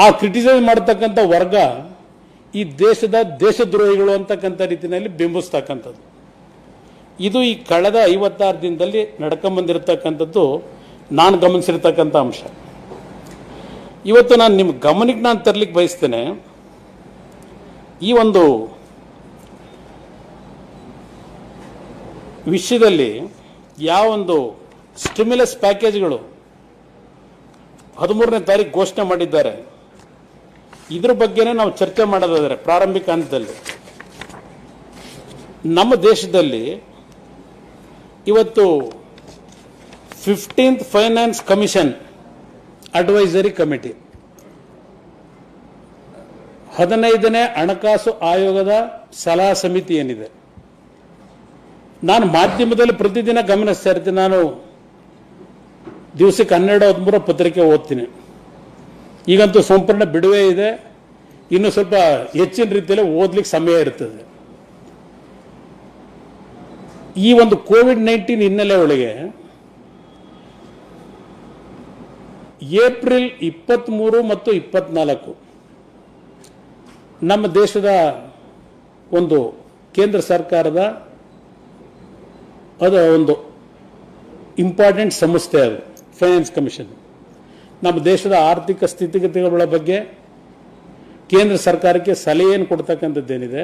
ಆ ಕ್ರಿಟಿಸೈಸ್ ಮಾಡತಕ್ಕಂಥ ವರ್ಗ ಈ ದೇಶದ ದೇಶದ್ರೋಹಿಗಳು ಅಂತಕ್ಕಂಥ ರೀತಿಯಲ್ಲಿ ಬಿಂಬಿಸ್ತಕ್ಕಂಥದ್ದು. ಇದು ಈ ಕಳೆದ 56 ದಿನದಲ್ಲಿ ನಡ್ಕೊಂಬಂದಿರತಕ್ಕಂಥದ್ದು ನಾನು ಗಮನಿಸಿರ್ತಕ್ಕಂಥ ಅಂಶ. ಇವತ್ತು ನಾನು ನಿಮ್ಮ ಗಮನಕ್ಕೆ ತರಲಿಕ್ಕೆ ಬಯಸ್ತೇನೆ. ಈ ಒಂದು ವಿಷಯದಲ್ಲಿ ಯಾವೊಂದು ಸ್ಟಿಮ್ಯುಲಸ್ ಪ್ಯಾಕೇಜ್ಗಳು 13ನೇ ತಾರೀಕು ಘೋಷಣೆ ಮಾಡಿದ್ದಾರೆ, ಇದ್ರ ಬಗ್ಗೆನೇ ನಾವು ಚರ್ಚೆ ಮಾಡೋದಾದರೆ ಪ್ರಾರಂಭಿಕ ಹಂತದಲ್ಲಿ ನಮ್ಮ ದೇಶದಲ್ಲಿ ಇವತ್ತು 15th finance commission advisory committee, 15ನೇ ಹಣಕಾಸು ಆಯೋಗದ ಸಲಹಾ ಸಮಿತಿ ಏನಿದೆ, ನಾನು ಮಾಧ್ಯಮದಲ್ಲಿ ಪ್ರತಿದಿನ ಗಮನಿಸ್ತಾ ಇರ್ತೀನಿ. ನಾನು ದಿವಸಕ್ಕೆ 12-13 ಪತ್ರಿಕೆ ಓದ್ತೀನಿ. ಈಗಂತೂ ಸಂಪೂರ್ಣ ಬಿಡುವೆ ಇದೆ, ಇನ್ನು ಸ್ವಲ್ಪ ಹೆಚ್ಚಿನ ರೀತಿಯಲ್ಲಿ ಓದ್ಲಿಕ್ಕೆ ಸಮಯ ಇರ್ತದೆ. ಈ ಒಂದು ಕೋವಿಡ್-19 ಹಿನ್ನೆಲೆ ಒಳಗೆ ಏಪ್ರಿಲ್ 23 ಮತ್ತು 24 ನಮ್ಮ ದೇಶದ ಒಂದು ಕೇಂದ್ರ ಸರ್ಕಾರದ ಅದು ಒಂದು ಇಂಪಾರ್ಟೆಂಟ್ ಸಂಸ್ಥೆ, ಅದು ಫೈನಾನ್ಸ್ ಕಮಿಷನ್. ನಮ್ಮ ದೇಶದ ಆರ್ಥಿಕ ಸ್ಥಿತಿಗತಿಗಳ ಬಗ್ಗೆ ಕೇಂದ್ರ ಸರ್ಕಾರಕ್ಕೆ ಸಲಹೆಯನ್ನು ಕೊಡ್ತಕ್ಕಂಥದ್ದೇನಿದೆ,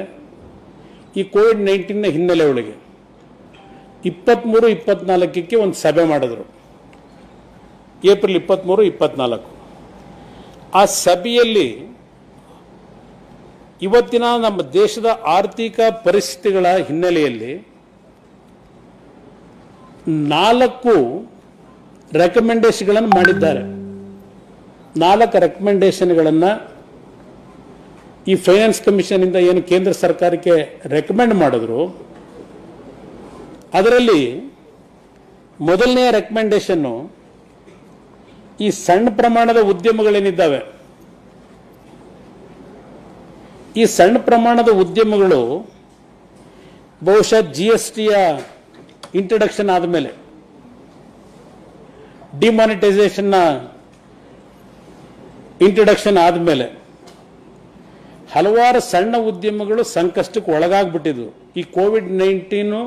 ಈ ಕೋವಿಡ್-19 ಹಿನ್ನೆಲೆ ಒಳಗೆ 23-24ಕ್ಕೆ ಒಂದು ಸಭೆ ಮಾಡಿದ್ರು. ಏಪ್ರಿಲ್ 23-24 ಆ ಸಭೆಯಲ್ಲಿ ಇವತ್ತಿನ ನಮ್ಮ ದೇಶದ ಆರ್ಥಿಕ ಪರಿಸ್ಥಿತಿಗಳ ಹಿನ್ನೆಲೆಯಲ್ಲಿ 4 ರೆಕಮೆಂಡೇಶನ್ಗಳನ್ನು ಮಾಡಿದ್ದಾರೆ. 4 ರೆಕಮೆಂಡೇಶನ್ಗಳನ್ನು ಈ ಫೈನಾನ್ಸ್ ಕಮಿಷನ್ ಇಂದ ಏನು ಕೇಂದ್ರ ಸರ್ಕಾರಕ್ಕೆ ರೆಕಮೆಂಡ್ ಮಾಡಿದ್ರು, ಅದರಲ್ಲಿ ಮೊದಲನೆಯ ರೆಕಮೆಂಡೇಶನ್ನು ಈ ಸಣ್ಣ ಪ್ರಮಾಣದ ಉದ್ಯಮಗಳೇನಿದ್ದಾವೆ, ಈ ಸಣ್ಣ ಪ್ರಮಾಣದ ಉದ್ಯಮಗಳು ಬಹುಶಃ GSTಯ ಇಂಟ್ರಡಕ್ಷನ್ ಆದಮೇಲೆ, ಡಿಮಾನಿಟೈಸೇಷನ್ನ ಇಂಟ್ರಡಕ್ಷನ್ ಆದಮೇಲೆ ಹಲವಾರು ಸಣ್ಣ ಉದ್ಯಮಗಳು ಸಂಕಷ್ಟಕ್ಕೆ ಒಳಗಾಗ್ಬಿಟ್ಟಿದ್ವು. ಈ ಕೋವಿಡ್-19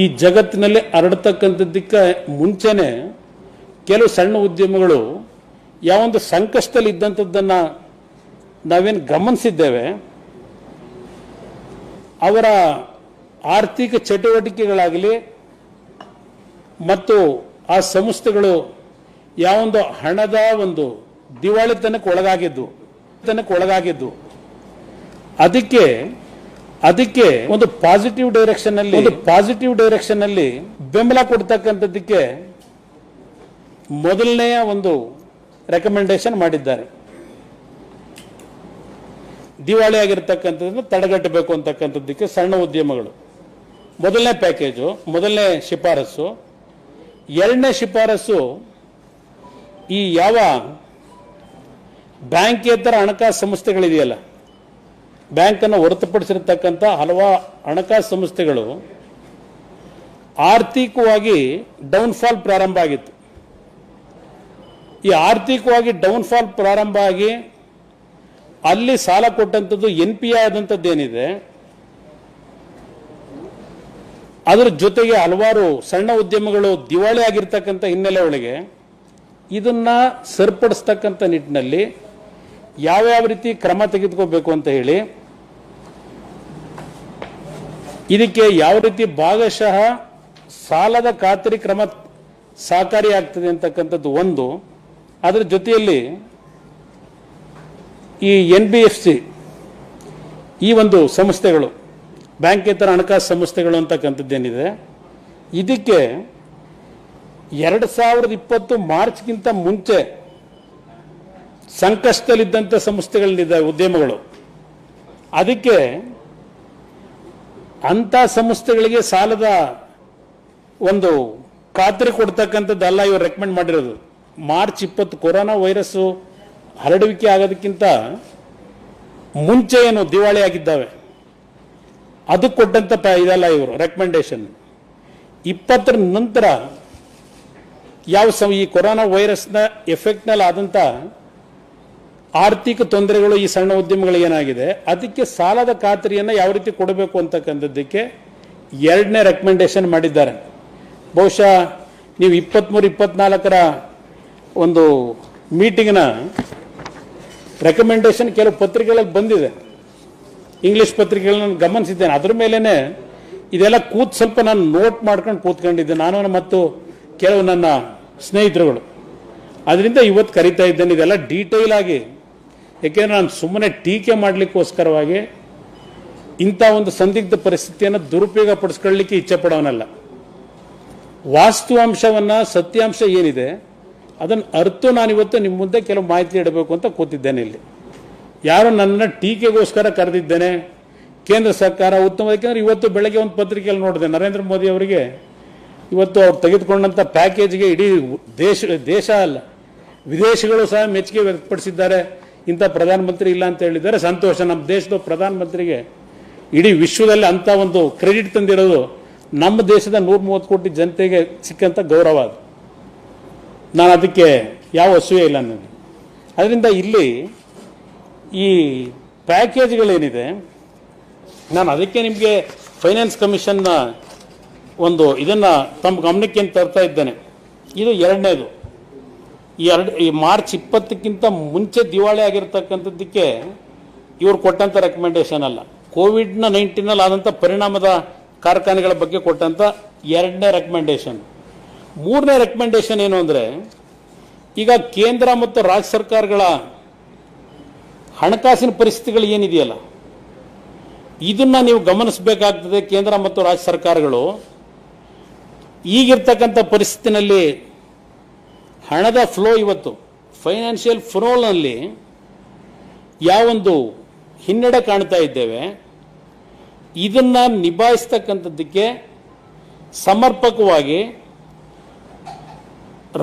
ಈ ಜಗತ್ತಿನಲ್ಲಿ ಹರಡತಕ್ಕಂಥದ್ದಕ್ಕೆ ಮುಂಚೆನೆ ಕೆಲವು ಸಣ್ಣ ಉದ್ಯಮಗಳು ಯಾವೊಂದು ಸಂಕಷ್ಟದಲ್ಲಿ ಇದ್ದಂಥದ್ದನ್ನು ನಾವೇನು ಗಮನಿಸಿದ್ದೇವೆ, ಅವರ ಆರ್ಥಿಕ ಚಟುವಟಿಕೆಗಳಾಗಲಿ ಮತ್ತು ಆ ಸಂಸ್ಥೆಗಳು ಯಾವೊಂದು ಹಣದ ಒಂದು ದಿವಾಳಿತನಕ್ಕೆ ಒಳಗಾಗಿದ್ದು ಅದಕ್ಕೆ ಒಂದು ಪಾಸಿಟಿವ್ ಡೈರೆಕ್ಷನ್ ಅಲ್ಲಿ ಬೆಂಬಲ ಕೊಡ್ತಕ್ಕಂಥದ್ದಕ್ಕೆ ಮೊದಲನೆಯ ಒಂದು ರೆಕಮೆಂಡೇಶನ್ ಮಾಡಿದ್ದಾರೆ. ದಿವಾಳಿ ಆಗಿರ್ತಕ್ಕಂಥದ್ದನ್ನು ತಡೆಗಟ್ಟಬೇಕು ಅಂತಕ್ಕಂಥದ್ದಕ್ಕೆ ಸಣ್ಣ ಉದ್ಯಮಗಳು ಮೊದಲನೇ ಪ್ಯಾಕೇಜು, ಮೊದಲನೇ ಶಿಫಾರಸು. ಎರಡನೇ ಶಿಫಾರಸು ಈ ಯಾವ ಬ್ಯಾಂಕೇತರ ಹಣಕಾಸು ಸಂಸ್ಥೆಗಳಿದೆಯಲ್ಲ, ಬ್ಯಾಂಕನ್ನು ಹೊರತುಪಡಿಸಿರತಕ್ಕಂಥ ಹಲವಾರು ಹಣಕಾಸು ಸಂಸ್ಥೆಗಳು ಆರ್ಥಿಕವಾಗಿ ಡೌನ್ಫಾಲ್ ಪ್ರಾರಂಭ ಆಗಿತ್ತು. ಈ ಆರ್ಥಿಕವಾಗಿ ಡೌನ್ಫಾಲ್ ಪ್ರಾರಂಭ ಆಗಿ ಅಲ್ಲಿ ಸಾಲ ಕೊಟ್ಟಂಥದ್ದು NPA ಆದಂಥದ್ದೇನಿದೆ, ಅದರ ಜೊತೆಗೆ ಹಲವಾರು ಸಣ್ಣ ಉದ್ಯಮಗಳು ದಿವಾಳಿ ಆಗಿರ್ತಕ್ಕಂಥ ಹಿನ್ನೆಲೆ ಒಳಗೆ ಇದನ್ನ ಸರಿಪಡಿಸ್ತಕ್ಕಂಥ ನಿಟ್ಟಿನಲ್ಲಿ ಯಾವ್ಯಾವ ರೀತಿ ಕ್ರಮ ತೆಗೆದುಕೋಬೇಕು ಅಂತ ಹೇಳಿ, ಇದಕ್ಕೆ ಯಾವ ರೀತಿ ಭಾಗಶಃ ಸಾಲದ ಖಾತರಿ ಕ್ರಮ ಸಹಕಾರಿಯಾಗ್ತದೆ ಅಂತಕ್ಕಂಥದ್ದು ಒಂದು. ಅದರ ಜೊತೆಯಲ್ಲಿ ಈ NBFC ಈ ಒಂದು ಸಂಸ್ಥೆಗಳು, ಬ್ಯಾಂಕೇತರ ಹಣಕಾಸು ಸಂಸ್ಥೆಗಳು ಅಂತಕ್ಕಂಥದ್ದೇನಿದೆ, ಇದಕ್ಕೆ 2020 ಮಾರ್ಚ್ಗಿಂತ ಮುಂಚೆ ಸಂಕಷ್ಟದಲ್ಲಿದ್ದಂಥ ಸಂಸ್ಥೆಗಳಿದ್ದಾವೆ, ಉದ್ಯಮಗಳು. ಅದಕ್ಕೆ ಅಂಥ ಸಂಸ್ಥೆಗಳಿಗೆ ಸಾಲದ ಒಂದು ಖಾತರಿ ಕೊಡ್ತಕ್ಕಂಥದ್ದಲ್ಲ ಇವರು ರೆಕಮೆಂಡ್ ಮಾಡಿರೋದು. ಮಾರ್ಚ್ 20 ಕೊರೋನಾ ವೈರಸ್ಸು ಹರಡುವಿಕೆ ಆಗೋದಕ್ಕಿಂತ ಮುಂಚೆ ಏನು ದಿವಾಳಿ ಆಗಿದ್ದಾವೆ ಅದಕ್ಕೆ ಕೊಟ್ಟಂತ ಇದಲ್ಲ ಇವರು ರೆಕಮೆಂಡೇಶನ್. 20ರ ನಂತರ ಈ ಕೊರೋನಾ ವೈರಸ್ನ ಎಫೆಕ್ಟ್ನಲ್ಲಿ ಆದಂಥ ಆರ್ಥಿಕ ತೊಂದರೆಗಳು ಈ ಸಣ್ಣ ಉದ್ಯಮಗಳಿಗೆ ಏನಾಗಿದೆ, ಅದಕ್ಕೆ ಸಾಲದ ಖಾತರಿಯನ್ನು ಯಾವ ರೀತಿ ಕೊಡಬೇಕು ಅಂತಕ್ಕಂಥದ್ದಕ್ಕೆ 2ನೇ ರೆಕಮೆಂಡೇಶನ್ ಮಾಡಿದ್ದಾರೆ. ಬಹುಶಃ ನೀವು 23-24ರ ಒಂದು ಮೀಟಿಂಗ್ನ ರೆಕಮೆಂಡೇಶನ್ ಕೆಲವು ಪತ್ರಿಕೆಗಳಲ್ಲಿ ಬಂದಿದೆ, ಇಂಗ್ಲಿಷ್ ಪತ್ರಿಕೆಗಳನ್ನ ಗಮನಿಸಿದ್ದೇನೆ. ಅದ್ರ ಮೇಲೇ ಇದೆಲ್ಲ ಸ್ವಲ್ಪ ನಾನು ನೋಟ್ ಮಾಡ್ಕೊಂಡು ಕೂತ್ಕೊಂಡಿದ್ದೆ, ನಾನು ಮತ್ತು ಕೆಲವು ನನ್ನ ಸ್ನೇಹಿತರುಗಳು. ಅದರಿಂದ ಇವತ್ತು ಕರಿತಾ ಇದ್ದೇನೆ ಇದೆಲ್ಲ ಡೀಟೇಲ್ ಆಗಿ, ಯಾಕೆಂದರೆ ನಾನು ಸುಮ್ಮನೆ ಟೀಕೆ ಮಾಡಲಿಕ್ಕೋಸ್ಕರವಾಗಿ ಇಂಥ ಒಂದು ಸಂದಿಗ್ಧ ಪರಿಸ್ಥಿತಿಯನ್ನು ದುರುಪಯೋಗ ಪಡಿಸ್ಕೊಳ್ಳಲಿಕ್ಕೆ ಇಚ್ಛೆ ಪಡೋನಲ್ಲ. ವಾಸ್ತವಾಂಶವನ್ನು, ಸತ್ಯಾಂಶ ಏನಿದೆ ಅದನ್ನು ಅರ್ಥ ನಾನಿವತ್ತು ನಿಮ್ಮ ಮುಂದೆ ಕೆಲವು ಮಾಹಿತಿ ಇಡಬೇಕು ಅಂತ ಕೂತಿದ್ದೇನೆ. ಇಲ್ಲಿ ಯಾರು ನನ್ನ ಟೀಕೆಗೋಸ್ಕರ ಕರೆದಿದ್ದೇನೆ. ಕೇಂದ್ರ ಸರ್ಕಾರ ಉತ್ತಮ, ಯಾಕೆಂದರೆ ಇವತ್ತು ಬೆಳಗ್ಗೆ ಒಂದು ಪತ್ರಿಕೆಯಲ್ಲಿ ನೋಡಿದೆ, ನರೇಂದ್ರ ಮೋದಿ ಅವರಿಗೆ ಇವತ್ತು ಅವ್ರು ತೆಗೆದುಕೊಂಡಂಥ ಪ್ಯಾಕೇಜ್ಗೆ ಇಡೀ ದೇಶ ಅಲ್ಲ ವಿದೇಶಗಳು ಸಹ ಮೆಚ್ಚುಗೆ ವ್ಯಕ್ತಪಡಿಸಿದ್ದಾರೆ. ಇಂಥ ಪ್ರಧಾನಮಂತ್ರಿ ಇಲ್ಲ ಅಂತ ಹೇಳಿದ್ದಾರೆ. ಸಂತೋಷ. ನಮ್ಮ ದೇಶದ ಪ್ರಧಾನಮಂತ್ರಿಗೆ ಇಡೀ ವಿಶ್ವದಲ್ಲಿ ಅಂಥ ಒಂದು ಕ್ರೆಡಿಟ್ ತಂದಿರೋದು ನಮ್ಮ ದೇಶದ 130 ಕೋಟಿ ಜನತೆಗೆ ಸಿಕ್ಕಂಥ ಗೌರವ ಅದು. ನಾನು ಅದಕ್ಕೆ ಯಾವ ಅಸೂಯೆ ಇಲ್ಲ ನನಗೆ. ಅದರಿಂದ ಇಲ್ಲಿ ಈ ಪ್ಯಾಕೇಜ್ಗಳೇನಿದೆ, ನಾನು ಅದಕ್ಕೆ ನಿಮಗೆ ಫೈನಾನ್ಸ್ ಕಮಿಷನ್ನ ಒಂದು ಇದನ್ನು ತಮ್ಮ ಗಮನಕ್ಕೆ ತರ್ತಾ ಇದ್ದೇನೆ. ಇದು 2ನೇದು. ಈ ಮಾರ್ಚ್ 20ಕ್ಕಿಂತ ಮುಂಚೆ ದಿವಾಳಿ ಆಗಿರ್ತಕ್ಕಂಥದ್ದಕ್ಕೆ ಇವರು ಕೊಟ್ಟಂಥ ರೆಕಮೆಂಡೇಶನ್ ಅಲ್ಲ, ಕೋವಿಡ್-19 ಆದಂಥ ಪರಿಣಾಮದ ಕಾರ್ಖಾನೆಗಳ ಬಗ್ಗೆ ಕೊಟ್ಟಂಥ 2ನೇ ರೆಕಮೆಂಡೇಶನ್. 3ನೇ ರೆಕಮೆಂಡೇಶನ್ ಏನು ಅಂದರೆ, ಈಗ ಕೇಂದ್ರ ಮತ್ತು ರಾಜ್ಯ ಸರ್ಕಾರಗಳ ಹಣಕಾಸಿನ ಪರಿಸ್ಥಿತಿಗಳು ಏನಿದೆಯಲ್ಲ, ಇದನ್ನು ನೀವು ಗಮನಿಸಬೇಕಾಗ್ತದೆ. ಕೇಂದ್ರ ಮತ್ತು ರಾಜ್ಯ ಸರ್ಕಾರಗಳು ಈಗಿರ್ತಕ್ಕಂಥ ಪರಿಸ್ಥಿತಿನಲ್ಲಿ ಹಣದ ಫ್ಲೋ, ಇವತ್ತು ಫೈನಾನ್ಷಿಯಲ್ ಫ್ಲೋನಲ್ಲಿ ಯಾವೊಂದು ಹಿನ್ನಡೆ ಕಾಣ್ತಾ ಇದ್ದೇವೆ, ಇದನ್ನು ನಿಭಾಯಿಸ್ತಕ್ಕಂಥದ್ದಕ್ಕೆ ಸಮರ್ಪಕವಾಗಿ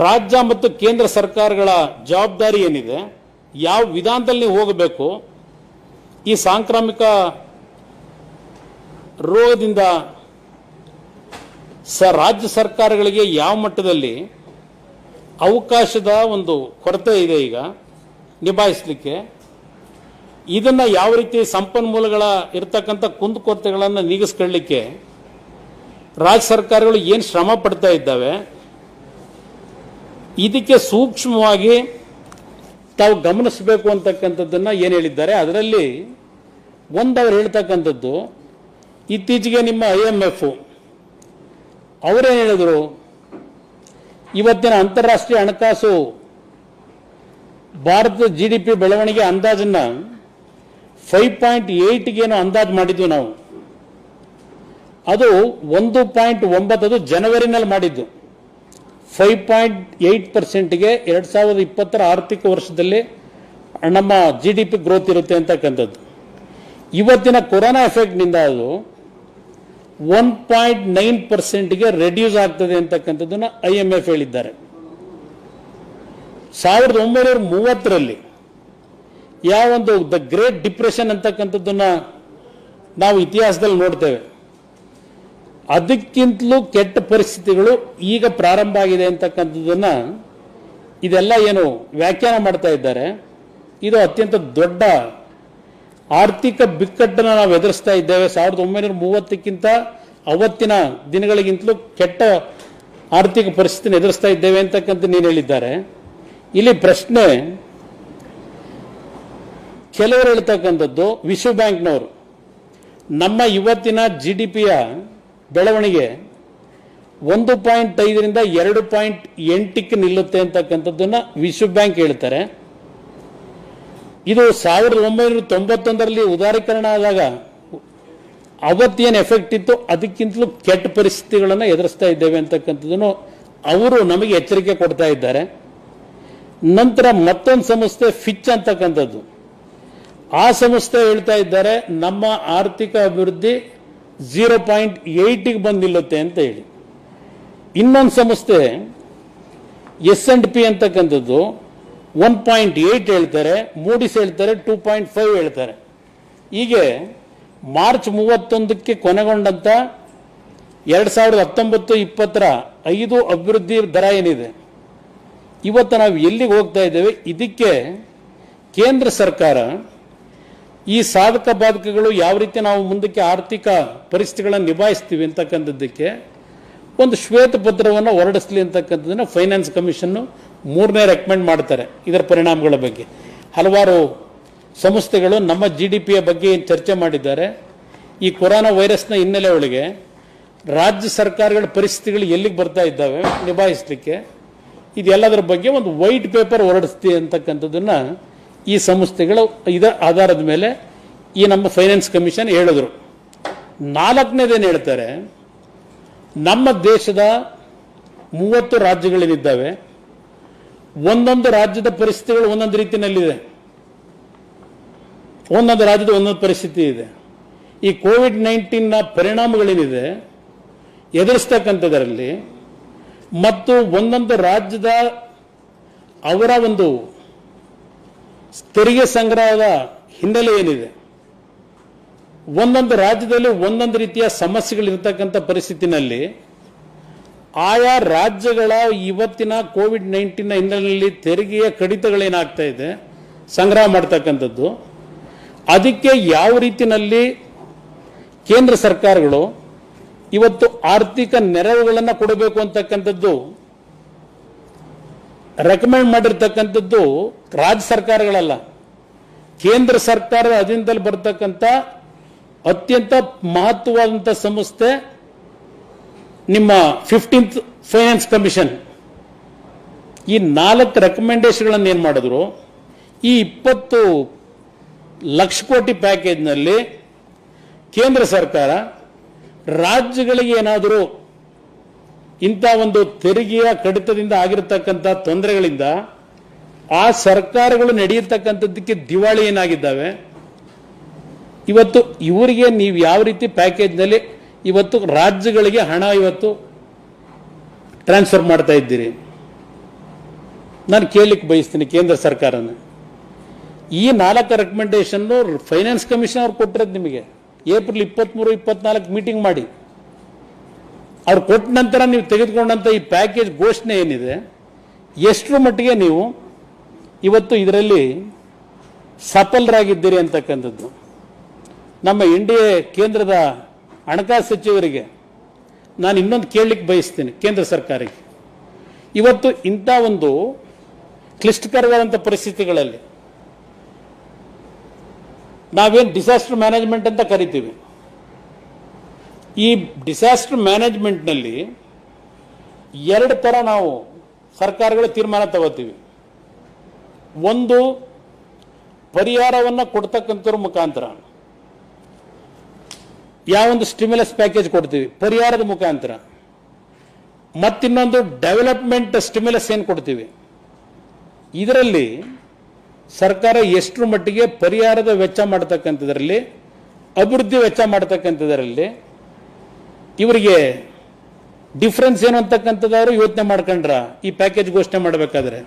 ರಾಜ್ಯ ಮತ್ತು ಕೇಂದ್ರ ಸರ್ಕಾರಗಳ ಜವಾಬ್ದಾರಿ ಏನಿದೆ, ಯಾವ ವಿಧಾನದಲ್ಲಿ ಹೋಗಬೇಕು, ಈ ಸಾಂಕ್ರಾಮಿಕ ರೋಗದಿಂದ ರಾಜ್ಯ ಸರ್ಕಾರಗಳಿಗೆ ಯಾವ ಮಟ್ಟದಲ್ಲಿ ಅವಕಾಶದ ಒಂದು ಕೊರತೆ ಇದೆ ಈಗ ನಿಭಾಯಿಸಲಿಕ್ಕೆ, ಇದನ್ನು ಯಾವ ರೀತಿ ಸಂಪನ್ಮೂಲಗಳ ಇರತಕ್ಕಂಥ ಕುಂದುಕೊರತೆಗಳನ್ನು ನೀಗಿಸ್ಕೊಳ್ಳಿಕ್ಕೆ ರಾಜ್ಯ ಸರ್ಕಾರಗಳು ಏನು ಶ್ರಮ ಪಡ್ತಾ ಇದ್ದಾವೆ, ಇದಕ್ಕೆ ಸೂಕ್ಷ್ಮವಾಗಿ ತಾವು ಗಮನಿಸಬೇಕು ಅಂತಕ್ಕಂಥದ್ದನ್ನು ಏನು ಹೇಳಿದ್ದಾರೆ. ಅದರಲ್ಲಿ ಅವ್ರು ಹೇಳ್ತಕ್ಕಂಥದ್ದು, ಇತ್ತೀಚೆಗೆ ನಿಮ್ಮ IMF ಅವರೇನು ಹೇಳಿದ್ರು, ಇವತ್ತಿನ ಅಂತಾರಾಷ್ಟ್ರೀಯ ಹಣಕಾಸು ಭಾರತದ GDP ಬೆಳವಣಿಗೆ ಅಂದಾಜನ್ನು 5.8ಗೇನು ಅಂದಾಜು ಮಾಡಿದ್ವು ನಾವು, ಅದು 1.9, ಅದು ಜನವರಿನಲ್ಲಿ ಮಾಡಿದ್ದು. 5.8%ಗೆ 2020ರ ಆರ್ಥಿಕ ವರ್ಷದಲ್ಲಿ ನಮ್ಮ GDP ಗ್ರೋತ್ ಇರುತ್ತೆ ಅಂತಕ್ಕಂಥದ್ದು. ಇವತ್ತಿನ ಕೊರೋನಾ ಎಫೆಕ್ಟ್ನಿಂದ ಅದು 1.9%ಗೆ ರೆಡ್ಯೂಸ್ ಆಗ್ತದೆ ಅಂತಕ್ಕಂಥದ್ದನ್ನು IMF ಹೇಳಿದ್ದಾರೆ. 1930ರಲ್ಲಿ ಯಾವೊಂದು ದ ಗ್ರೇಟ್ ಡಿಪ್ರೆಷನ್ ಅಂತಕ್ಕಂಥದ್ದನ್ನು ನಾವು ಇತಿಹಾಸದಲ್ಲಿ ನೋಡ್ತೇವೆ, ಅದಕ್ಕಿಂತಲೂ ಕೆಟ್ಟ ಪರಿಸ್ಥಿತಿಗಳು ಈಗ ಪ್ರಾರಂಭ ಆಗಿದೆ ಅಂತಕ್ಕಂಥದ್ದನ್ನು ಇದೆಲ್ಲ ಏನು ವ್ಯಾಖ್ಯಾನ ಮಾಡ್ತಾ ಇದ್ದಾರೆ. ಇದು ಅತ್ಯಂತ ದೊಡ್ಡ ಆರ್ಥಿಕ ಬಿಕ್ಕಟ್ಟನ್ನು ನಾವು ಎದುರಿಸ್ತಾ ಇದ್ದೇವೆ. 1930ಕ್ಕಿಂತ ಅವತ್ತಿನ ದಿನಗಳಿಗಿಂತಲೂ ಕೆಟ್ಟ ಆರ್ಥಿಕ ಪರಿಸ್ಥಿತಿನ ಎದುರಿಸ್ತಾ ಇದ್ದೇವೆ ಅಂತಕ್ಕಂಥ ನೀನು ಹೇಳಿದ್ದಾರೆ. ಇಲ್ಲಿ ಪ್ರಶ್ನೆ, ಕೆಲವರು ಹೇಳ್ತಕ್ಕಂಥದ್ದು, ವಿಶ್ವ ಬ್ಯಾಂಕ್ನವರು ನಮ್ಮ ಇವತ್ತಿನ GDPಯ ಬೆಳವಣಿಗೆ 1.5ರಿಂದ 2.8ಕ್ಕೆ ನಿಲ್ಲುತ್ತೆ ಅಂತಕ್ಕಂಥದ್ದನ್ನು ವಿಶ್ವ ಬ್ಯಾಂಕ್ ಹೇಳ್ತಾರೆ. ಇದು 1991ರಲ್ಲಿ ಉದಾರೀಕರಣ ಆದಾಗ ಅವತ್ತೇನು ಎಫೆಕ್ಟ್ ಇತ್ತು, ಅದಕ್ಕಿಂತಲೂ ಕೆಟ್ಟ ಪರಿಸ್ಥಿತಿಗಳನ್ನು ಎದುರಿಸ್ತಾ ಇದ್ದೇವೆ ಅಂತಕ್ಕಂಥದ್ದನ್ನು ಅವರು ನಮಗೆ ಎಚ್ಚರಿಕೆ ಕೊಡ್ತಾ ಇದ್ದಾರೆ. ನಂತರ ಮತ್ತೊಂದು ಸಂಸ್ಥೆ ಫಿಚ್ ಅಂತಕ್ಕಂಥದ್ದು, ಆ ಸಂಸ್ಥೆ ಹೇಳ್ತಾ ಇದ್ದಾರೆ ನಮ್ಮ ಆರ್ಥಿಕ ಅಭಿವೃದ್ಧಿ 0.8ಗೆ ಬಂದು ನಿಲ್ಲುತ್ತೆ ಅಂತ ಹೇಳಿ. ಇನ್ನೊಂದು ಸಂಸ್ಥೆ S&P ಅಂತಕ್ಕಂಥದ್ದು 1.8 ಹೇಳ್ತಾರೆ, ಮೂಡಿಸ್ ಹೇಳ್ತಾರೆ 2.5 ಹೇಳ್ತಾರೆ. ಹೀಗೆ ಮಾರ್ಚ್ 31ಕ್ಕೆ ಕೊನೆಗೊಂಡಂತ 2019-20ರ 5 ಅಭಿವೃದ್ಧಿ ದರ ಏನಿದೆ ಇವತ್ತು ನಾವು ಎಲ್ಲಿಗೆ ಹೋಗ್ತಾ ಇದ್ದೇವೆ, ಇದಕ್ಕೆ ಕೇಂದ್ರ ಸರ್ಕಾರ ಈ ಸಾಧಕ ಬಾಧಕಗಳು ಯಾವ ರೀತಿ ನಾವು ಮುಂದಕ್ಕೆ ಆರ್ಥಿಕ ಪರಿಸ್ಥಿತಿಗಳನ್ನು ನಿಭಾಯಿಸ್ತೀವಿ ಅಂತಕ್ಕಂಥದ್ದಕ್ಕೆ ಒಂದು ಶ್ವೇತಪತ್ರವನ್ನು ಹೊರಡಿಸಲಿ ಅಂತಕ್ಕಂಥದ್ದನ್ನು ಫೈನಾನ್ಸ್ ಕಮಿಷನ್ನು 3ನೇ ರೆಕಮೆಂಡ್ ಮಾಡ್ತಾರೆ. ಇದರ ಪರಿಣಾಮಗಳ ಬಗ್ಗೆ ಹಲವಾರು ಸಂಸ್ಥೆಗಳು ನಮ್ಮ GDPಯ ಬಗ್ಗೆ ಚರ್ಚೆ ಮಾಡಿದ್ದಾರೆ. ಈ ಕೊರೋನಾ ವೈರಸ್ನ ಹಿನ್ನೆಲೆ ಒಳಗೆ ರಾಜ್ಯ ಸರ್ಕಾರಗಳ ಪರಿಸ್ಥಿತಿಗಳು ಎಲ್ಲಿಗೆ ಬರ್ತಾ ಇದ್ದಾವೆ ನಿಭಾಯಿಸಲಿಕ್ಕೆ, ಇದೆಲ್ಲದರ ಬಗ್ಗೆ ಒಂದು ವೈಟ್ ಪೇಪರ್ ಹೊರಡಿಸ್ತೀವಿ ಅಂತಕ್ಕಂಥದ್ದನ್ನು ಈ ಸಂಸ್ಥೆಗಳು ಇದರ ಆಧಾರದ ಮೇಲೆ ಈ ನಮ್ಮ ಫೈನಾನ್ಸ್ ಕಮಿಷನ್ ಹೇಳಿದ್ರು. 4ನೇದೇನು ಹೇಳ್ತಾರೆ, ನಮ್ಮ ದೇಶದ 30 ರಾಜ್ಯಗಳೇನಿದ್ದಾವೆ, ಒಂದೊಂದು ರಾಜ್ಯದ ಪರಿಸ್ಥಿತಿಗಳು ಒಂದೊಂದು ರೀತಿಯಲ್ಲಿದೆ, ಒಂದೊಂದು ರಾಜ್ಯದ ಒಂದೊಂದು ಪರಿಸ್ಥಿತಿ ಇದೆ. ಈ ಕೋವಿಡ್-19ನ ಪರಿಣಾಮಗಳೇನಿದೆ ಎದುರಿಸ್ತಕ್ಕಂಥದ್ರಲ್ಲಿ ಮತ್ತು ಒಂದೊಂದು ರಾಜ್ಯದ ಅವರ ಒಂದು ತೆರಿಗೆ ಸಂಗ್ರಹದ ಹಿನ್ನೆಲೆ ಏನಿದೆ, ಒಂದೊಂದು ರಾಜ್ಯದಲ್ಲಿ ಒಂದೊಂದು ರೀತಿಯ ಸಮಸ್ಯೆಗಳಿರ್ತಕ್ಕಂಥ ಪರಿಸ್ಥಿತಿನಲ್ಲಿ ಆಯಾ ರಾಜ್ಯಗಳ ಇವತ್ತಿನ ಕೋವಿಡ್-19ನ ಹಿನ್ನೆಲೆಯಲ್ಲಿ ತೆರಿಗೆಯ ಕಡಿತಗಳೇನಾಗ್ತಾ ಇದೆ ಸಂಗ್ರಹ ಮಾಡ್ತಕ್ಕಂಥದ್ದು, ಅದಕ್ಕೆ ಯಾವ ರೀತಿಯಲ್ಲಿ ಕೇಂದ್ರ ಸರ್ಕಾರಗಳು ಇವತ್ತು ಆರ್ಥಿಕ ನೆರವುಗಳನ್ನು ಕೊಡಬೇಕು ಅಂತಕ್ಕಂಥದ್ದು ರೆಕಮೆಂಡ್ ಮಾಡಿರ್ತಕ್ಕಂಥದ್ದು ರಾಜ್ಯ ಸರ್ಕಾರಗಳಲ್ಲ, ಕೇಂದ್ರ ಸರ್ಕಾರದ ಅಧೀನದಲ್ಲಿ ಬರ್ತಕ್ಕಂಥ ಅತ್ಯಂತ ಮಹತ್ವವಾದಂಥ ಸಂಸ್ಥೆ ನಿಮ್ಮ 15th ಫೈನಾನ್ಸ್ ಕಮಿಷನ್. ಈ 4 ರೆಕಮೆಂಡೇಶನ್ಗಳನ್ನು ಏನು ಮಾಡಿದ್ರು, ಈ 20 ಲಕ್ಷ ಕೋಟಿ ಪ್ಯಾಕೇಜ್ನಲ್ಲಿ ಕೇಂದ್ರ ಸರ್ಕಾರ ರಾಜ್ಯಗಳಿಗೆ ಏನಾದರೂ ಇಂಥ ಒಂದು ತೆರಿಗೆಯ ಕಡಿತದಿಂದ ಆಗಿರತಕ್ಕಂಥ ತೊಂದರೆಗಳಿಂದ ಆ ಸರ್ಕಾರಗಳು ನಡೆಯತಕ್ಕಂಥದ್ದಕ್ಕೆ ದಿವಾಳಿ ಏನಾಗಿದ್ದಾವೆ, ಇವತ್ತು ಇವರಿಗೆ ನೀವು ಯಾವ ರೀತಿ ಪ್ಯಾಕೇಜ್ನಲ್ಲಿ ಇವತ್ತು ರಾಜ್ಯಗಳಿಗೆ ಹಣ ಇವತ್ತು ಟ್ರಾನ್ಸ್ಫರ್ ಮಾಡ್ತಾ ಇದ್ದೀರಿ, ನಾನು ಕೇಳಲಿಕ್ಕೆ ಬಯಸ್ತೀನಿ ಕೇಂದ್ರ ಸರ್ಕಾರನ. ಈ 4 ರೆಕಮೆಂಡೇಶನ್ ಫೈನಾನ್ಸ್ ಕಮಿಷನ್ ಅವ್ರು ಕೊಟ್ಟಿರೋದು ನಿಮಗೆ ಏಪ್ರಿಲ್ 23-24 ಮೀಟಿಂಗ್ ಮಾಡಿ, ಅವ್ರು ಕೊಟ್ಟ ನಂತರ ನೀವು ತೆಗೆದುಕೊಂಡಂಥ ಈ ಪ್ಯಾಕೇಜ್ ಘೋಷಣೆ ಏನಿದೆ ಎಷ್ಟರ ಮಟ್ಟಿಗೆ ನೀವು ಇವತ್ತು ಇದರಲ್ಲಿ ಸಫಲರಾಗಿದ್ದೀರಿ ಅಂತಕ್ಕಂಥದ್ದು. ನಮ್ಮ NDA ಕೇಂದ್ರದ ಹಣಕಾಸು ಸಚಿವರಿಗೆ ನಾನು ಇನ್ನೊಂದು ಕೇಳಲಿಕ್ಕೆ ಬಯಸ್ತೀನಿ, ಕೇಂದ್ರ ಸರ್ಕಾರಕ್ಕೆ ಇವತ್ತು ಇಂಥ ಒಂದು ಕ್ಲಿಷ್ಟಕರವಾದಂಥ ಪರಿಸ್ಥಿತಿಗಳಲ್ಲಿ ನಾವೇನು ಡಿಸಾಸ್ಟರ್ ಮ್ಯಾನೇಜ್ಮೆಂಟ್ ಅಂತ ಕರಿತೀವಿ, ಈ ಡಿಸಾಸ್ಟರ್ ಮ್ಯಾನೇಜ್ಮೆಂಟ್ನಲ್ಲಿ 2 ಥರ ನಾವು ಸರ್ಕಾರಗಳು ತೀರ್ಮಾನ ತಗೋತೀವಿ. ಒಂದು ಪರಿಹಾರವನ್ನು ಕೊಡ್ತಕ್ಕಂಥವ್ರ ಮುಖಾಂತರ, ಯಾವೊಂದು ಸ್ಟಿಮ್ಯುಲಸ್ ಪ್ಯಾಕೇಜ್ ಕೊಡ್ತೀವಿ ಪರಿಹಾರದ ಮುಖಾಂತರ, ಮತ್ತಿನ್ನೊಂದು ಡೆವಲಪ್ಮೆಂಟ್ ಸ್ಟಿಮ್ಯುಲಸ್ ಏನು ಕೊಡ್ತೀವಿ. ಇದರಲ್ಲಿ ಸರ್ಕಾರ ಎಷ್ಟರ ಮಟ್ಟಿಗೆ ಪರಿಹಾರದ ವೆಚ್ಚ ಮಾಡ್ತಕ್ಕಂಥದ್ರಲ್ಲಿ, ಅಭಿವೃದ್ಧಿ ವೆಚ್ಚ ಮಾಡ್ತಕ್ಕಂಥದ್ರಲ್ಲಿ ಇವರಿಗೆ ಡಿಫ್ರೆನ್ಸ್ ಏನು ಅಂತಕ್ಕಂಥದ್ದು ಯೋಚನೆ ಮಾಡ್ಕೊಂಡ್ರ ಈ ಪ್ಯಾಕೇಜ್ ಘೋಷಣೆ ಮಾಡಬೇಕಾದ್ರೆ.